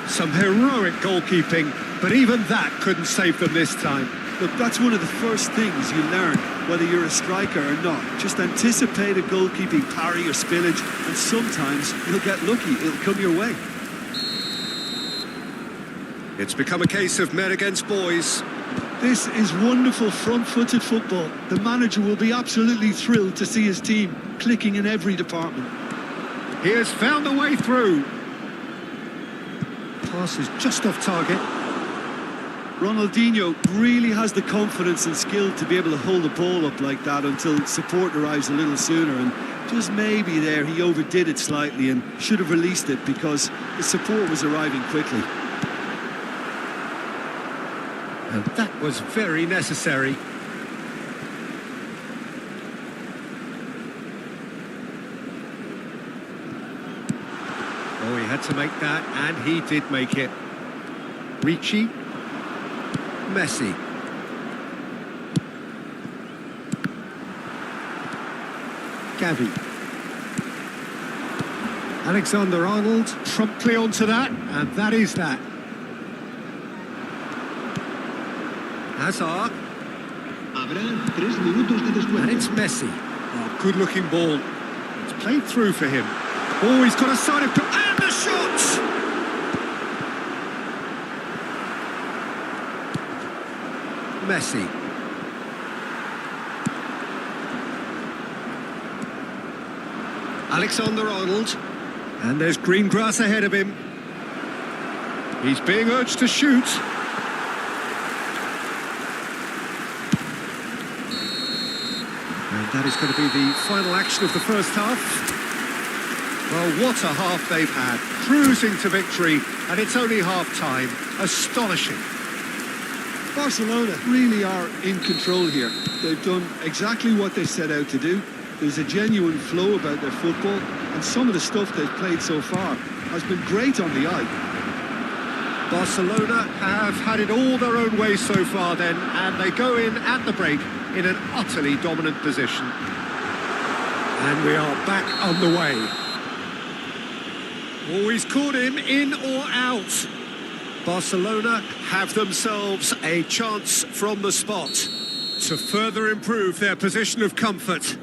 Some heroic goalkeeping, but even that couldn't save them this time. Look, that's one of the first things you learn, whether you're a striker or not. Just anticipate a goalkeeping parry or spillage, and sometimes you'll get lucky. It'll come your way. It's become a case of men against boys. This is wonderful front-footed football. The manager will be absolutely thrilled to see his team clicking in every department. He has found a way through. Pass is just off target. Ronaldinho really has the confidence and skill to be able to hold the ball up like that until support arrives a little sooner, and just maybe there he overdid it slightly and should have released it because the support was arriving quickly. And that was very necessary. Oh, he had to make that, and he did make it. Ricci. Messi. Gavi. Alexander-Arnold promptly onto that, and that is that. Hazard. Habrá 3 minutos de descuento. And it's Messi. Oh, good-looking ball. It's played through for him. Oh, he's got a side of... And the shot! Messi. Alexander-Arnold. And there's green grass ahead of him. He's being urged to shoot. And that is going to be the final action of the first half. Well, what a half they've had. Cruising to victory, and it's only half-time. Astonishing. Barcelona really are in control here. They've done exactly what they set out to do. There's a genuine flow about their football, and some of the stuff they've played so far has been great on the eye. Barcelona have had it all their own way so far then, and they go in at the break in an utterly dominant position. And we are back on the way. Oh, he's caught him in or out. Barcelona have themselves a chance from the spot to further improve their position of comfort.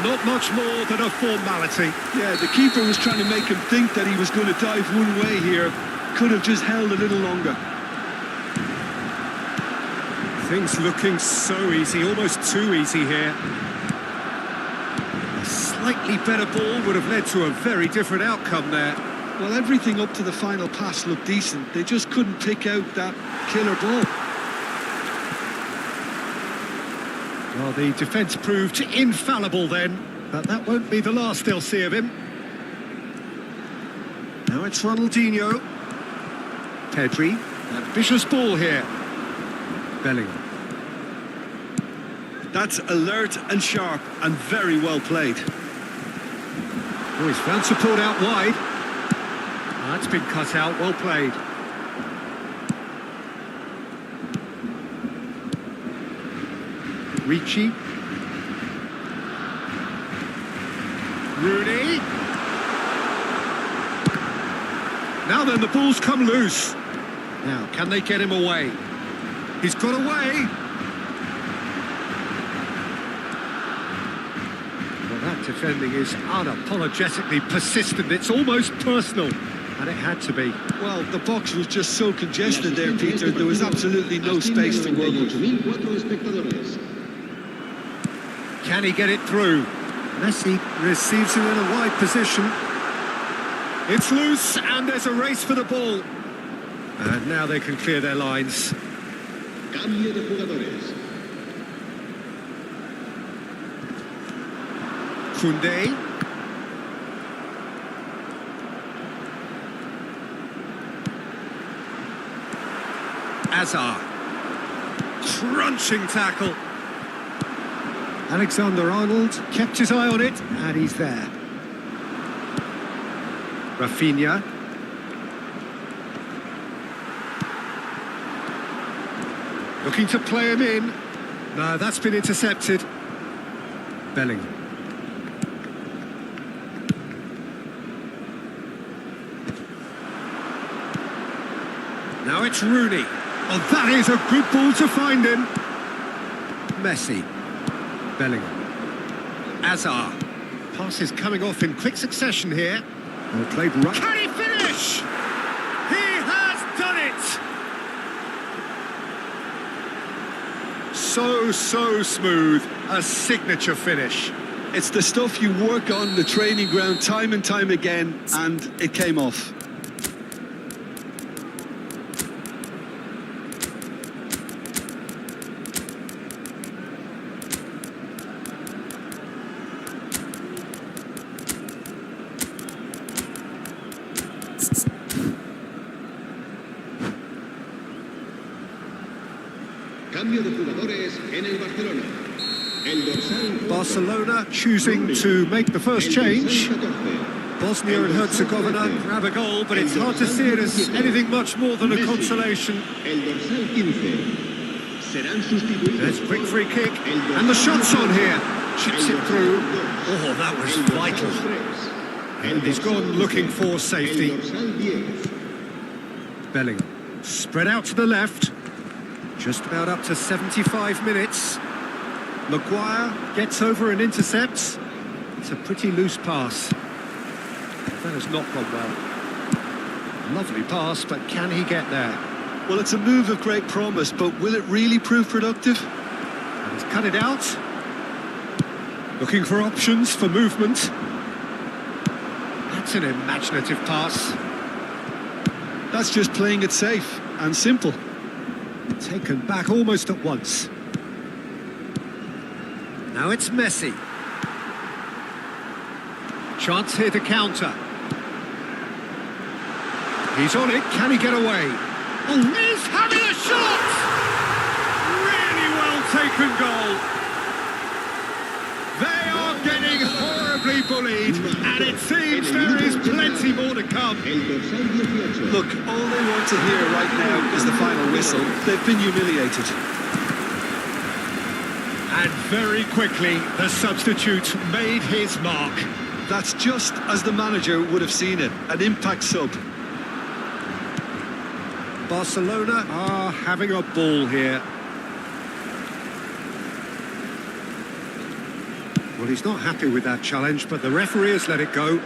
Not much more than a formality. Yeah, the keeper was trying to make him think that he was going to dive one way here. Could have just held a little longer. Things looking so easy, almost too easy here. A slightly better ball would have led to a very different outcome there. Well, everything up to the final pass looked decent. They just couldn't pick out that killer ball. Well, the defence proved infallible then, but that won't be the last they'll see of him. Now it's Ronaldinho. Pedri. Ambitious ball here. Bellingham. That's alert and sharp and very well played. Oh, he's found support out wide. That's been cut out, well played. Ricci. Rooney. Now then, the ball's come loose. Now, can they get him away? He's got away. Well, that defending is unapologetically persistent. It's almost personal. And it had to be. Well, the box was just so congested there, Peter. There was absolutely no space to work with. Can he get it through? Messi receives him in a wide position. It's loose, and there's a race for the ball. And now they can clear their lines. Koundé. Azar. Crunching tackle. Alexander-Arnold kept his eye on it, and he's there. Rafinha. Looking to play him in. No, that's been intercepted. Bellingham. Now it's Rooney. Oh, that is a good ball to find him. Messi. Bellingham. Azar. Pass is coming off in quick succession here. Well played right. Can he finish? He has done it! So smooth. A signature finish. It's the stuff you work on the training ground time and time again, and it came off. Cambio de jugadores en el Barcelona. El dorsal Barcelona choosing to make the first change. Bosnia and Herzegovina grab a goal, but it's hard to see it as anything much more than a consolation. El dorsal 15. Serán sustituidos. There's a quick free kick, and the shot's on here. Chips it through. Oh, that was vital. And he's gone looking for safety. El dorsal 10. Bellingham. Spread out to the left. Just about up to 75 minutes. Maguire gets over and intercepts. It's a pretty loose pass. That has not gone well. Lovely pass, but can he get there? Well, it's a move of great promise, but will it really prove productive? And he's cut it out. Looking for options for movement. That's an imaginative pass. That's just playing it safe and simple. Taken back almost at once. Now it's Messi. Chance here to counter. He's on it. Can he get away? Oh, he's having a shot! Really well taken goal. They are getting horribly bullied, and it seems there is plenty more to come. El dorsal 18. Look, all they want to hear right now is the final whistle. They've been humiliated. And very quickly, the substitute made his mark. That's just as the manager would have seen it, an impact sub. Barcelona are having a ball here. Well, he's not happy with that challenge, but the referee has let it go.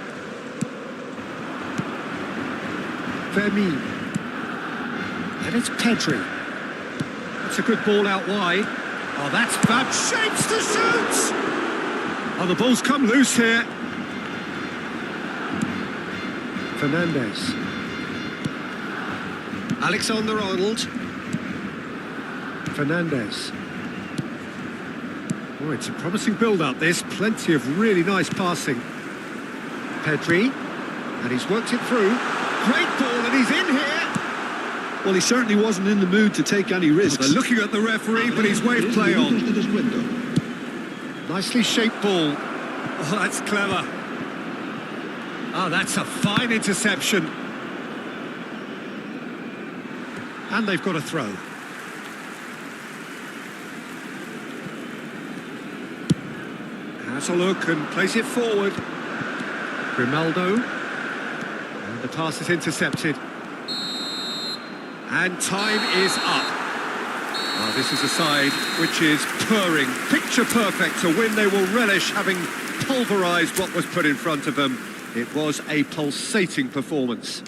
Fermin. And it's Pedri. That's a good ball out wide. Oh, that's bad. Shapes to shoot! Oh, the ball's come loose here. Fernandez. Alexander-Arnold. Fernandez. Oh, it's a promising build-up, this. Plenty of really nice passing. Pedri. And he's worked it through. Great ball, and he's in here. Well, he certainly wasn't in the mood to take any risks. Well, they're looking at the referee, but he's waved play on. Nicely shaped ball. Oh, that's clever. Oh, that's a fine interception. And they've got a throw. Has a look and plays it forward. Grimaldo. And the pass is intercepted. And time is up. Well, this is a side which is purring, picture perfect to win. They will relish having pulverised what was put in front of them. It was a pulsating performance.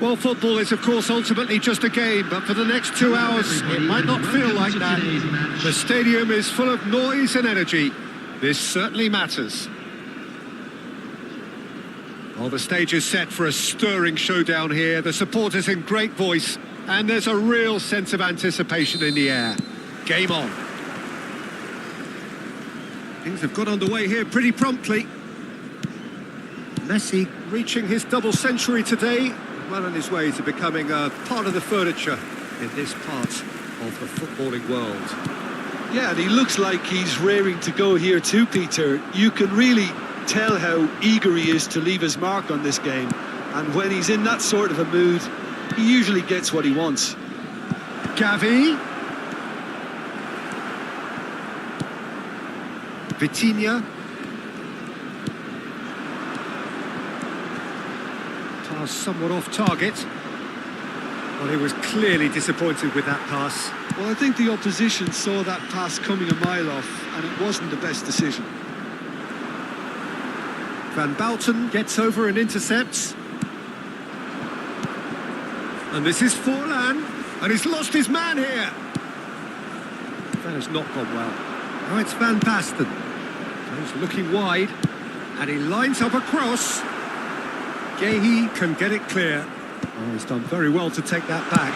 Well, football is, of course, ultimately just a game, but for the next 2 hours, it might not feel like that. The stadium is full of noise and energy. This certainly matters. Well, the stage is set for a stirring showdown here. The supporters in great voice, and there's a real sense of anticipation in the air. Game on. Things have got underway here pretty promptly. Messi reaching his double century today, well on his way to becoming a part of the furniture in this part of the footballing world. Yeah, and he looks like he's raring to go here too, Peter. You can really tell how eager he is to leave his mark on this game. And when he's in that sort of a mood, he usually gets what he wants. Gavi. Vitinha. Pass somewhat off target. Well, he was clearly disappointed with that pass. Well, I think the opposition saw that pass coming a mile off, and it wasn't the best decision. Van Bouten gets over and intercepts. And this is Forlan, and he's lost his man here. That has not gone well. Now it's Van Basten. He's looking wide, and he lines up a cross. Gehi can get it clear. Oh, he's done very well to take that back.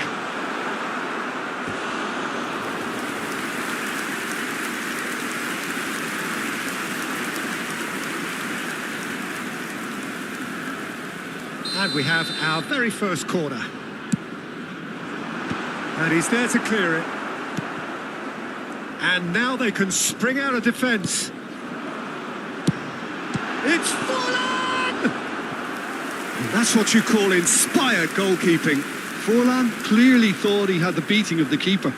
And we have our very first corner. And he's there to clear it. And now they can spring out of defence. It's Forlan! And that's what you call inspired goalkeeping. Forlan clearly thought he had the beating of the keeper.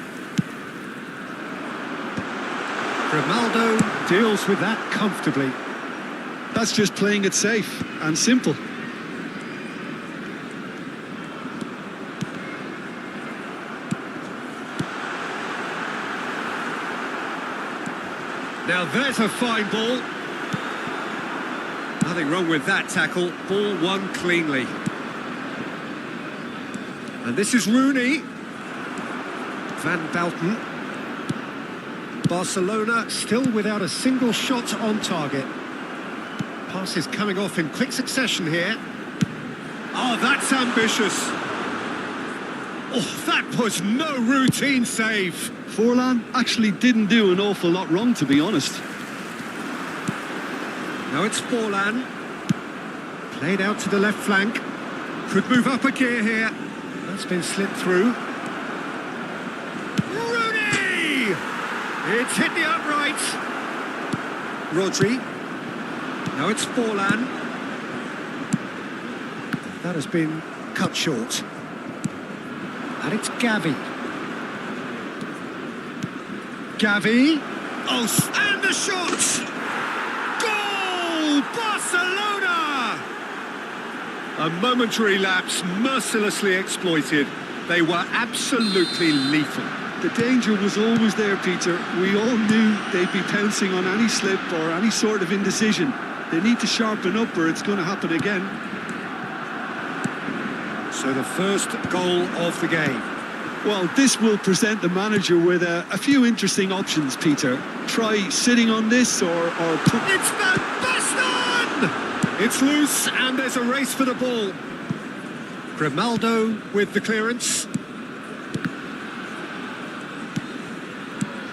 Grimaldo deals with that comfortably. That's just playing it safe and simple. Now there's a fine ball. Nothing wrong with that tackle. Ball won cleanly. And this is Rooney. Van Bouten. Barcelona still without a single shot on target. Passes coming off in quick succession here. Oh, that's ambitious. Oh, that was no routine save. Forlan actually didn't do an awful lot wrong, to be honest. Now it's Forlan. Played out to the left flank. Could move up a gear here. That's been slipped through. Rooney! It's hit the upright. Rodri. Now it's Forlan. That has been cut short. And it's Gavi. Gavi. Oh, and the shot! Goal! Barcelona! A momentary lapse mercilessly exploited. They were absolutely lethal. The danger was always there, Peter. We all knew they'd be pouncing on any slip or any sort of indecision. They need to sharpen up or it's going to happen again. So the first goal of the game. Well, this will present the manager with a few interesting options, Peter. Try sitting on this or It's Van Basten! It's loose and there's a race for the ball. Grimaldo with the clearance.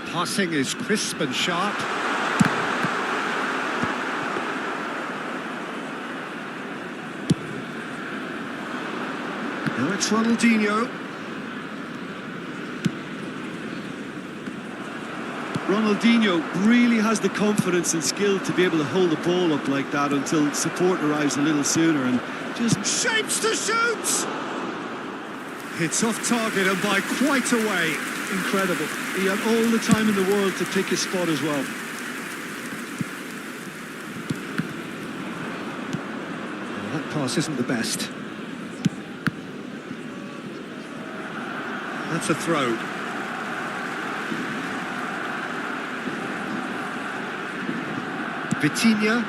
Passing is crisp and sharp. Now it's Ronaldinho. Ronaldinho really has the confidence and skill to be able to hold the ball up like that until support arrives a little sooner and just Shapes to shoot! It's off target and by quite a way. incredible. He had all the time in the world to pick his spot as well. Well, that pass isn't the best. That's a throw. Vitinha.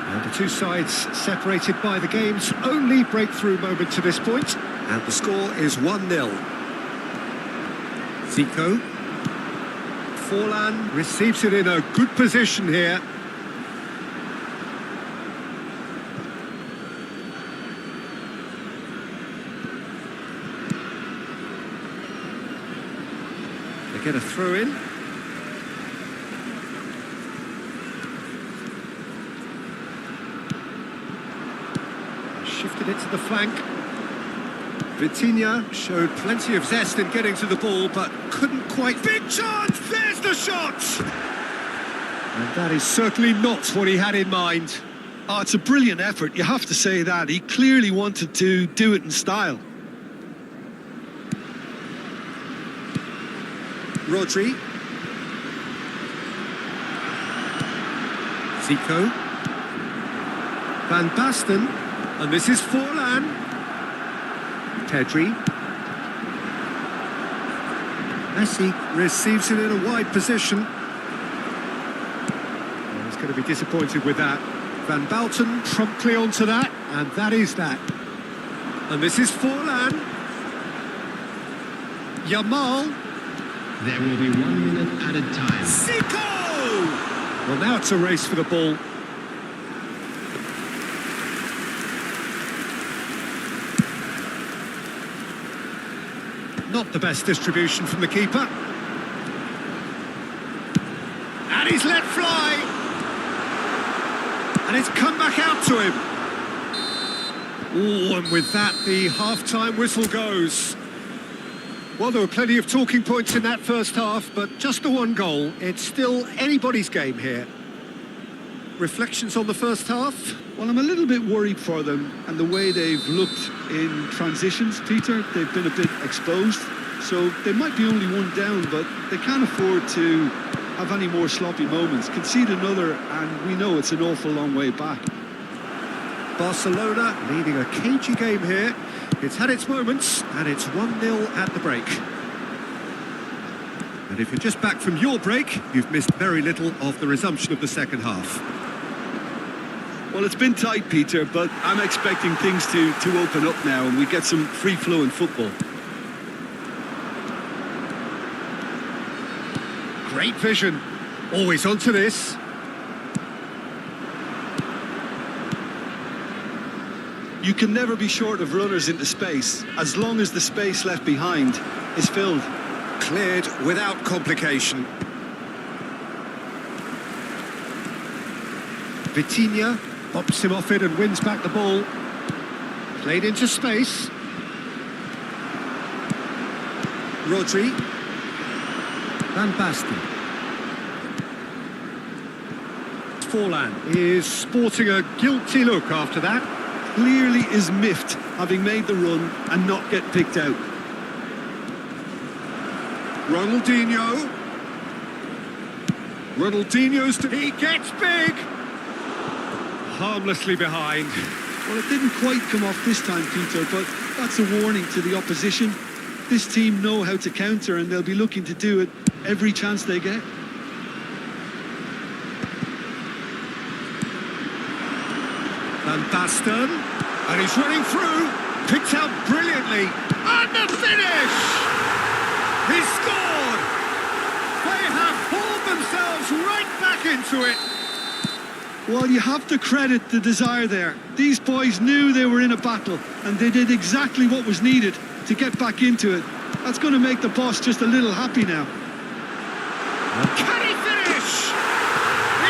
And it's two sides separated by the game's only breakthrough moment to this point. And the score is 1-0. Zico. Forlan receives it in a good position here. They get a throw in. Shifted it to the flank. Vitinha showed plenty of zest in getting to the ball, but couldn't quite... Big chance! There's the shot! And that is certainly not what he had in mind. Oh, it's a brilliant effort, you have to say that. He clearly wanted to do it in style. Rodri. Zico. Van Basten. And this is Forlan. Pedri. Messi receives it in a wide position. Well, he's going to be disappointed with that. Van Basten promptly onto that, and that is that. And this is Forlan. Yamal. There will be 1 minute added time. Zico! Well, now it's a race for the ball. Not the best distribution from the keeper. And he's let fly. And it's come back out to him. Oh, and with that, the half-time whistle goes. Well, there were plenty of talking points in that first half, but just the one goal. It's still anybody's game here. Reflections on the first half? Well, I'm a little bit worried for them and the way they've looked in transitions, Peter. They've been a bit exposed, so they might be only one down, but they can't afford to have any more sloppy moments. Concede another, and we know it's an awful long way back. Barcelona leading a cagey game here. It's had its moments, and it's 1-0 at the break. And if you're just back from your break, you've missed very little of the resumption of the second half. Well, it's been tight, Peter, but I'm expecting things to open up now and we get some free-flowing football. Great vision. Always onto this. You can never be short of runners into space, as long as the space left behind is filled. Cleared without complication. Vitinha pops him off it and wins back the ball. Played into space. Rodri. Van Basten. Forlan is sporting a guilty look after that. Clearly is miffed, having made the run and not get picked out. Ronaldinho. He gets big. Harmlessly behind. Well, it didn't quite come off this time, Peter, but that's a warning to the opposition. This team know how to counter and they'll be looking to do it every chance they get. Van Basten, and he's running through, picked out brilliantly, and the finish! He scored! They have pulled themselves right back into it. Well, you have to credit the desire there. These boys knew they were in a battle, and they did exactly what was needed to get back into it. That's going to make the boss just a little happy now. Can he finish?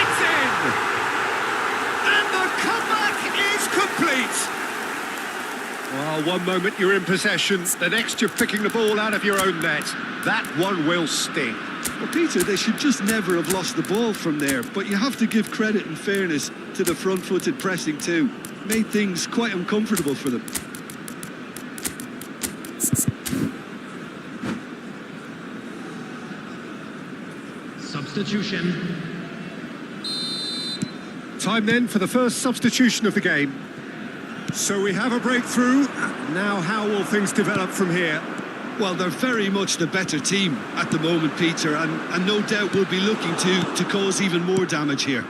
It's in! And the comeback is complete! Well, one moment you're in possession, the next you're picking the ball out of your own net. That one will sting. Well, Peter, they should just never have lost the ball from there, but you have to give credit and fairness to the front-footed pressing too. Made things quite uncomfortable for them. Substitution. Time then for the first substitution of the game. So we have a breakthrough. Now how will things develop from here? Well, they're very much the better team at the moment, Peter, and no doubt will be looking to cause even more damage here.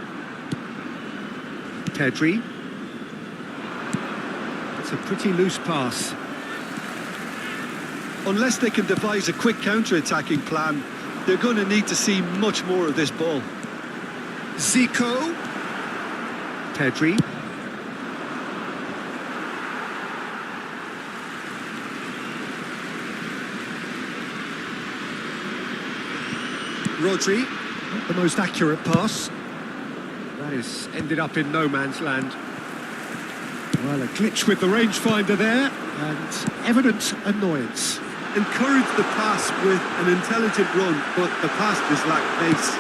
Pedri. It's a pretty loose pass. Unless they can devise a quick counter-attacking plan, they're going to need to see much more of this ball. Zico. Pedri. Rodri. Not the most accurate pass. That is ended up in no man's land. Well, a glitch with the rangefinder there, and evident annoyance. Encourage the pass with an intelligent run, but the pass just lacked pace.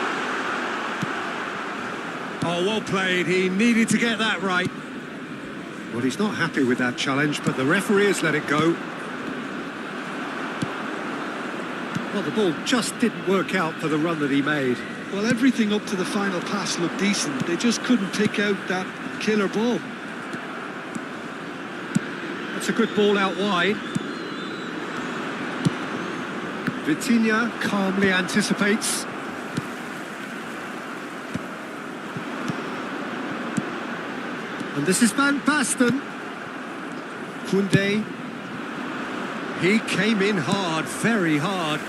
Oh, well played. He needed to get that right. Well, he's not happy with that challenge, but the referee has let it go. Well, the ball just didn't work out for the run that he made. Well, everything up to the final pass looked decent. They just couldn't pick out that killer ball. That's a good ball out wide. Vitinha calmly anticipates. And this is Van Basten. Koundé. He came in hard, very hard.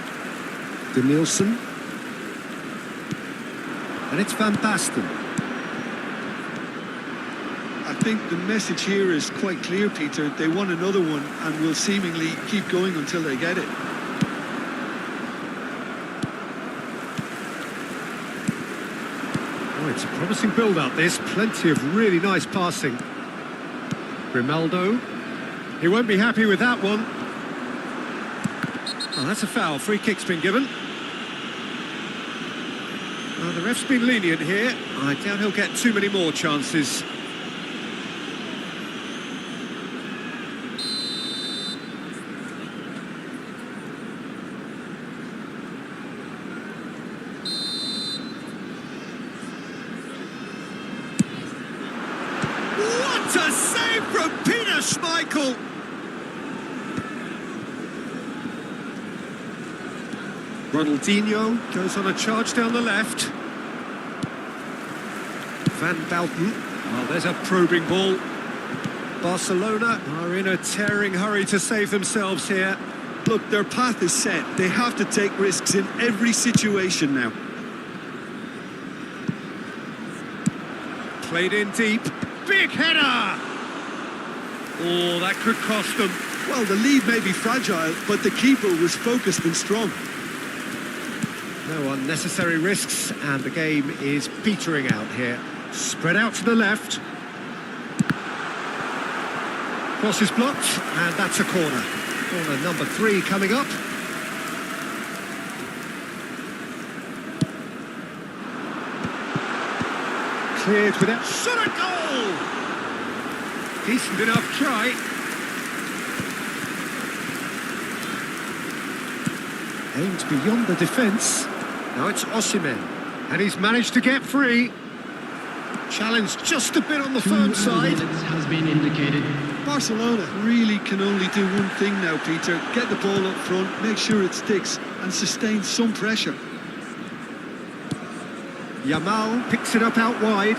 De Nielsen. And it's Van Basten. I think the message here is quite clear, Peter. They want another one and will seemingly keep going until they get it. Oh, it's a promising build-up, this. Plenty of really nice passing. Grimaldo. He won't be happy with that one. Oh, that's a foul. Free kick's been given. Well, the ref's been lenient here. I doubt he'll get too many more chances. What a save from Peter Schmeichel! Ronaldinho goes on a charge down the left. Van Basten. Well, there's a probing ball. Barcelona are in a tearing hurry to save themselves here. Look, their path is set. They have to take risks in every situation now. Played in deep. Big header! Oh, that could cost them. Well, the lead may be fragile, but the keeper was focused and strong. No unnecessary risks, and the game is petering out here. Spread out to the left. Cross is blocked, and that's a corner. Corner number 3 coming up. Cleared without... Shot a goal! Decent enough try. Aimed beyond the defence. Now it's Osimhen, and he's managed to get free. Challenged just a bit on the firm side. Has been indicated. Barcelona really can only do one thing now, Peter. Get the ball up front, make sure it sticks, and sustain some pressure. Yamal picks it up out wide.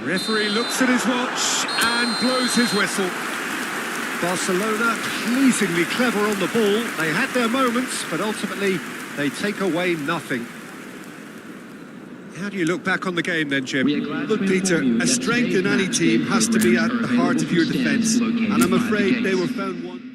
Referee looks at his watch and blows his whistle. Barcelona pleasingly clever on the ball. They had their moments, but ultimately they take away nothing. How do you look back on the game then, Jim? Look, Peter, a strength in any team has to be at the heart of your defence, and I'm afraid they were found one.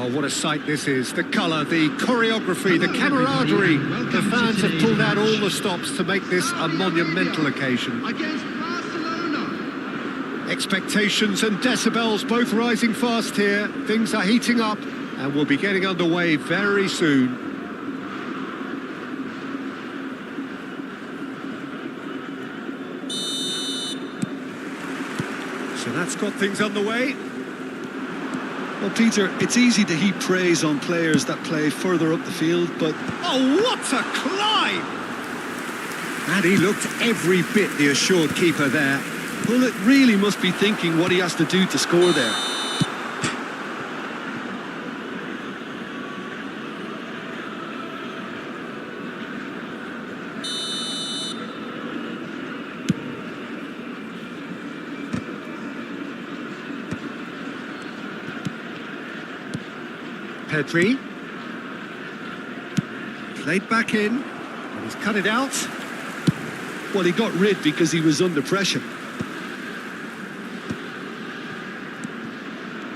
Oh, what a sight this is. The colour, the choreography, the camaraderie. The fans have pulled out all the stops to make this a monumental occasion. Against Barcelona. Expectations and decibels both rising fast here. Things are heating up and we'll be getting underway very soon. So that's got things underway. Well, Peter, it's easy to heap praise on players that play further up the field, but... Oh, what a climb! And he looked every bit the assured keeper there. Well, it really must be thinking what he has to do to score there. Pedri. Played back in. And he's cut it out. Well, he got rid because he was under pressure.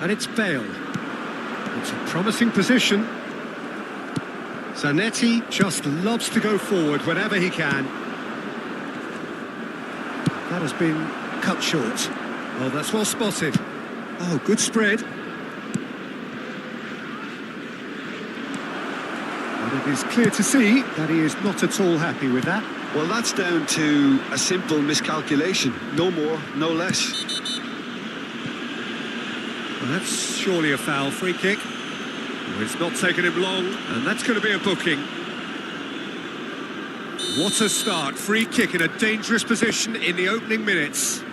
And it's Bale. It's a promising position. Zanetti just loves to go forward whenever he can. That has been cut short. Oh, that's well spotted. Oh, good spread. And it is clear to see that he is not at all happy with that. Well, that's down to a simple miscalculation. No more, no less. Well, that's surely a foul. Free kick. Well, it's not taken him long, and that's going to be a booking. What a start. Free kick in a dangerous position in the opening minutes.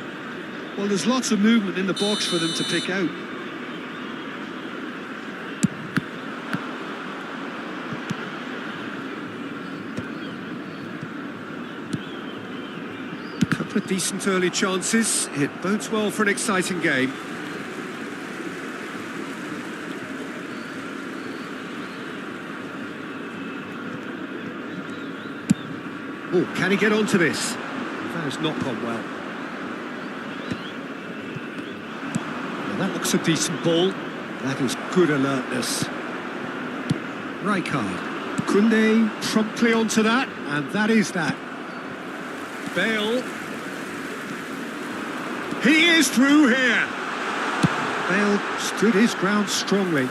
Well, there's lots of movement in the box for them to pick out. Couple of decent early chances. It bodes well for an exciting game. Oh, can he get onto this? That has not gone well. Well, that looks a decent ball. That is good alertness. Rijkaard. Koundé promptly onto that, and that is that. Bale. He is through here. Bale stood his ground strongly.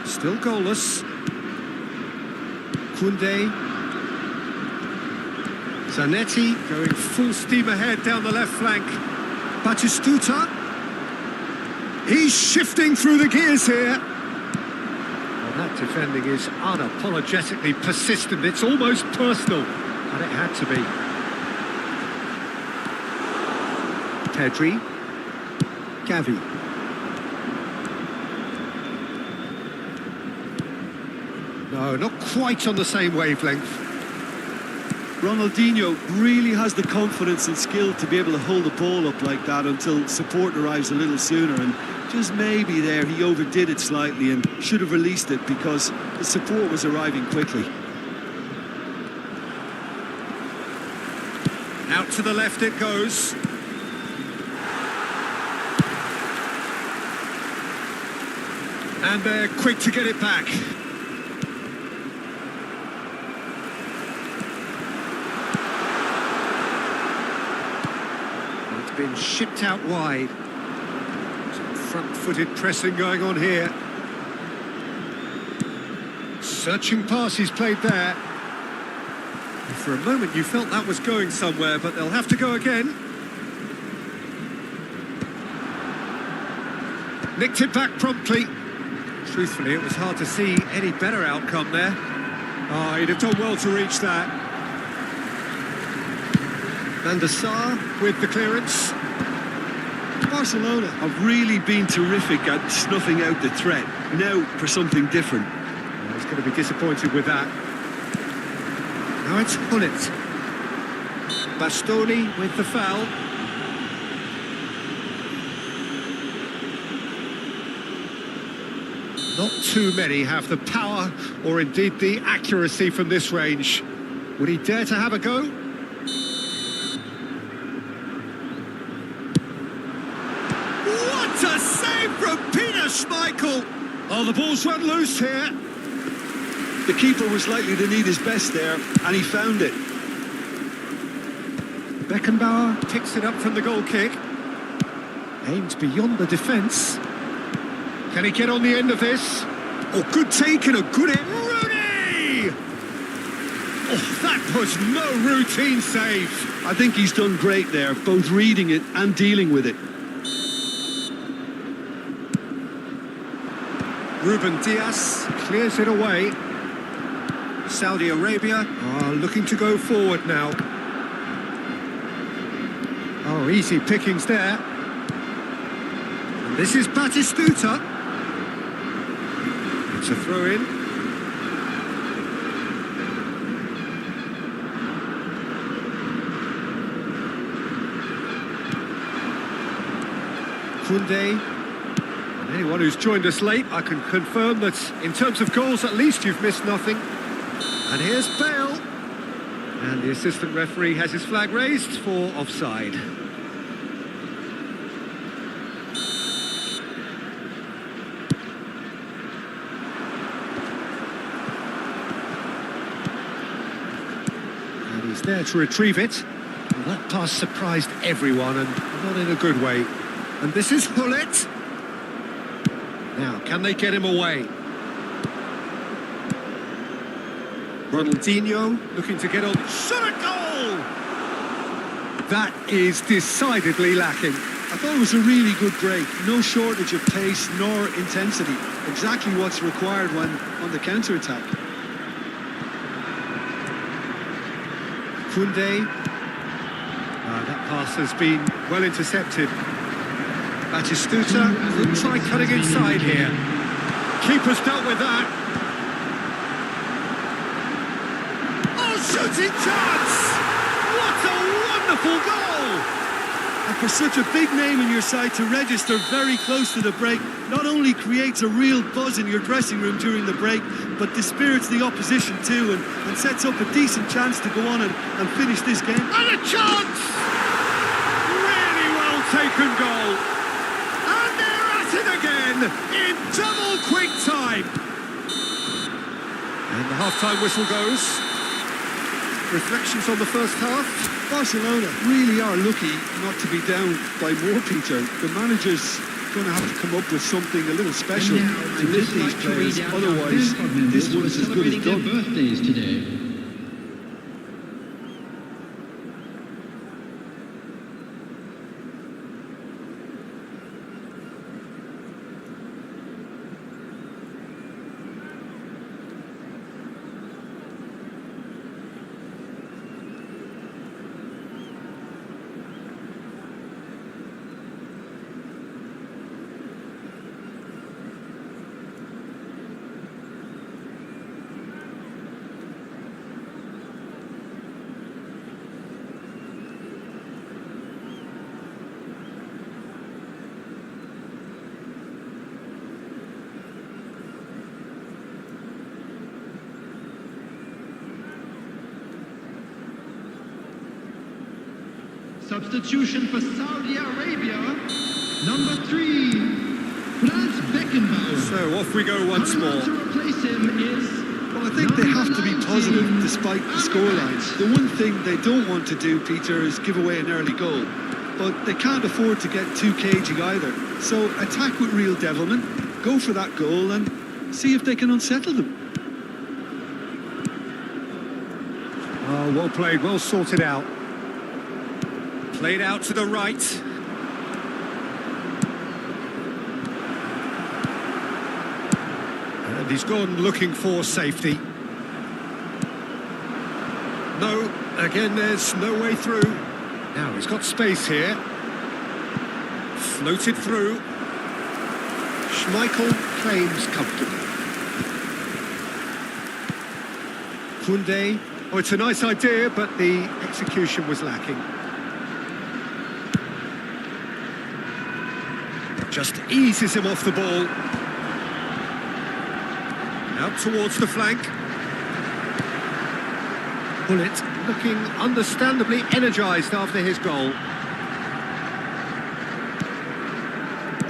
Still goalless. Koundé. Zanetti going full steam ahead down the left flank. Batistuta. He's shifting through the gears here. Well, that defending is unapologetically persistent. It's almost personal, and it had to be. Pedri. Gavi. No, not quite on the same wavelength. Ronaldinho really has the confidence and skill to be able to hold the ball up like that until support arrives a little sooner, and just maybe there he overdid it slightly and should have released it because the support was arriving quickly. Out to the left it goes. And they're quick to get it back. Been shipped out wide. Some front-footed pressing going on here. Searching pass he's played there. For a moment you felt that was going somewhere, but they'll have to go again. Nicked it back promptly. Truthfully, it was hard to see any better outcome there. Oh, he'd have done well to reach that. Van der Sar with the clearance. Barcelona have really been terrific at snuffing out the threat. Now for something different. Well, he's going to be disappointed with that. Now it's Hullet. Bastoni with the foul. Not too many have the power or indeed the accuracy from this range. Would he dare to have a go? What a save from Peter Schmeichel! Oh, the ball's run loose here. The keeper was likely to need his best there, and he found it. Beckenbauer picks it up from the goal kick. Aims beyond the defence. Can he get on the end of this? Oh, good take and a good end. Rooney! Oh, that was no routine save. I think he's done great there, both reading it and dealing with it. Ruben Diaz clears it away. Saudi Arabia are looking to go forward now. Oh, easy pickings there. And this is Batistuta. It's a throw-in. Koundé. Anyone who's joined us late, I can confirm that in terms of goals, at least you've missed nothing. And here's Bale. And the assistant referee has his flag raised for offside. And he's there to retrieve it. Well, that pass surprised everyone, and not in a good way. And this is Hullet. Now, can they get him away? Ronaldinho looking to get on. Shot a goal! That is decidedly lacking. I thought it was a really good break. No shortage of pace nor intensity. Exactly what's required when on the counter-attack. Koundé. That pass has been well intercepted. Batistuta will try cutting inside here. Keeper's dealt with that. Oh, shooting chance! What a wonderful goal! And for such a big name in your side to register very close to the break, not only creates a real buzz in your dressing room during the break, but dispirits the opposition too, and sets up a decent chance to go on and finish this game. And a chance! Really well taken goal. Again in double quick time. And the half-time whistle goes. Reflections on the first half. Barcelona really are lucky not to be down by more, Peter. The manager's going to have to come up with something a little special to lift these players. Otherwise, this one's as good as done. Birthdays today. Substitution for Saudi Arabia, number 3, Franz Beckenbauer. So off we go once more. To replace him is... Well, I think they have to be positive despite the scorelines. The one thing they don't want to do, Peter, is give away an early goal. But they can't afford to get too cagey either. So attack with real devilment, go for that goal and see if they can unsettle them. Oh, well played, well sorted out. Played out to the right. And he's gone looking for safety. No, again there's no way through. Now he's got space here. Floated through. Schmeichel claims comfortably. Koundé. Oh, it's a nice idea, but the execution was lacking. Just eases him off the ball. Out towards the flank. Bullet looking understandably energised after his goal.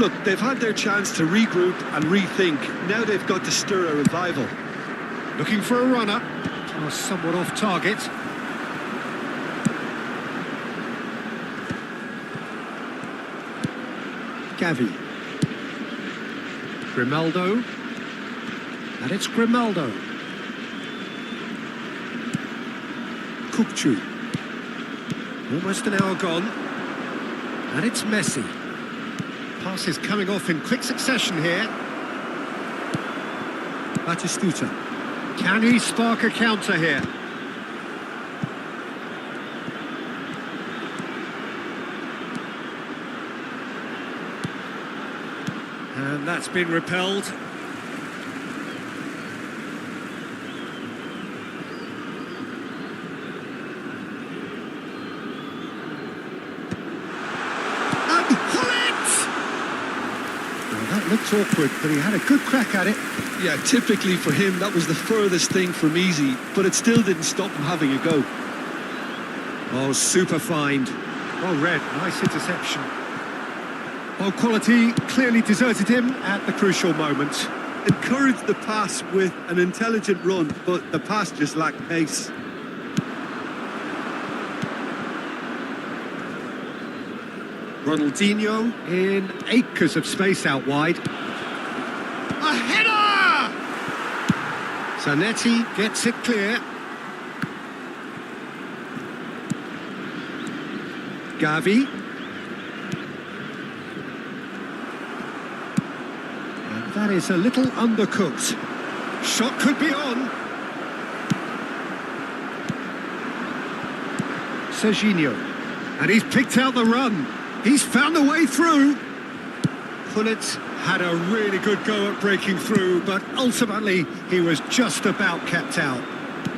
Look, they've had their chance to regroup and rethink. Now they've got to stir a revival. Looking for a runner. Oh, somewhat off target. Gavi. Grimaldo. And it's Grimaldo. Kukcu. Almost an hour gone. And it's Messi. Passes coming off in quick succession here. Batistuta. Can he spark a counter here? And that's been repelled. Looked awkward, but he had a good crack at it. Yeah, typically for him, that was the furthest thing from easy, but it still didn't stop him having a go. Oh, super find. Well read, nice interception. Well, quality clearly deserted him at the crucial moment. Encouraged the pass with an intelligent run, but the pass just lacked pace. Ronaldinho in acres of space out wide. A header! Zanetti gets it clear. Gavi. And that is a little undercooked. Shot could be on. Serginho. And he's picked out the run. He's found a way through. Pullet had a really good go at breaking through, but ultimately he was just about kept out.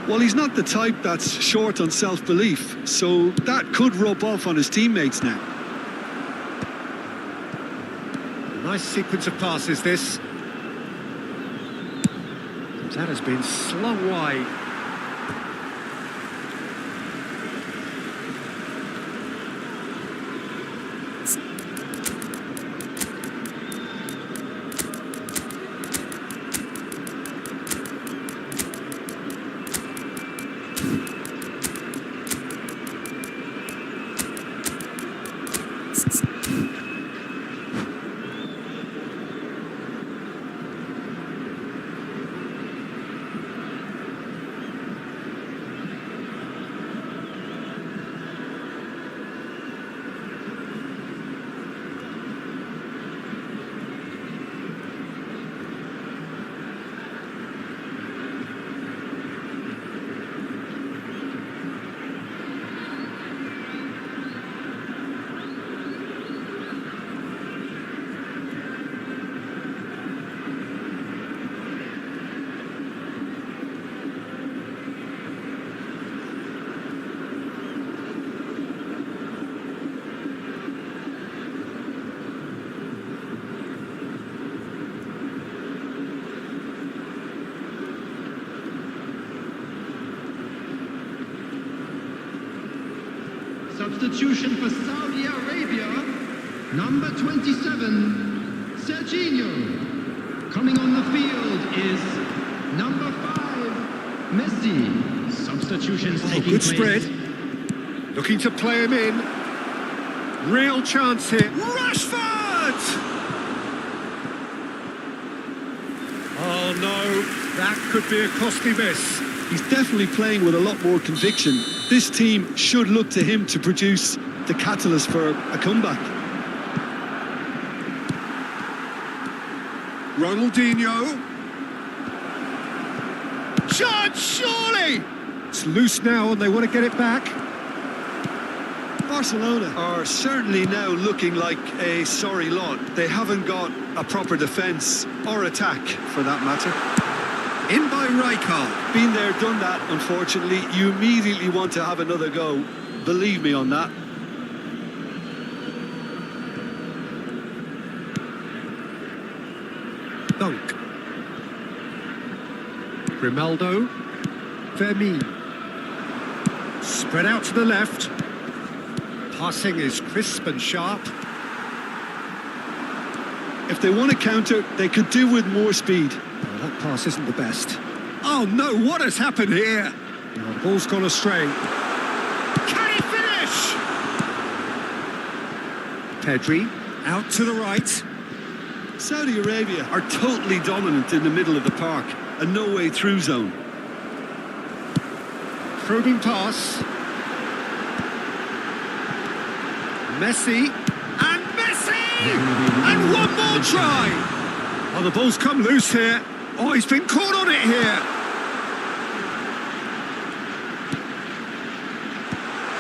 Well, he's not the type that's short on self-belief, so that could rub off on his teammates now. Nice sequence of passes, this. That has been slung wide. Substitution for Saudi Arabia, number 27, Serginho. Coming on the field is number 5, Messi. Substitutions taking Good place. spread. Looking to play him in. Real chance here. Rashford! Oh no, that could be a costly miss. He's definitely playing with a lot more conviction. This team should look to him to produce the catalyst for a comeback. Ronaldinho. Shot, surely! It's loose now and they want to get it back. Barcelona are certainly now looking like a sorry lot. They haven't got a proper defence or attack, for that matter. In by Rijkaard. Been there, done that, unfortunately. You immediately want to have another go. Believe me on that. Dunk. Grimaldo. Vermeer. Spread out to the left. Passing is crisp and sharp. If they want to counter, they could do with more speed. Oh, that pass isn't the best. Oh no, what has happened here? Oh, the ball's gone astray. Can he finish? Pedri, out to the right. Saudi Arabia are totally dominant in the middle of the park, a no-way through zone. Probing pass. Messi, and Messi! And one more try! Oh, the ball's come loose here. Oh, he's been caught on it here.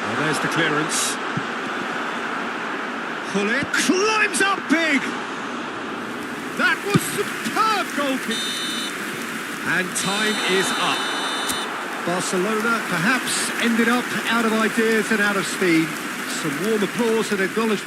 Oh, there's the clearance. Hulle climbs up big. That was superb goalkeeping. And time is up. Barcelona perhaps ended up out of ideas and out of steam. Some warm applause and acknowledgement.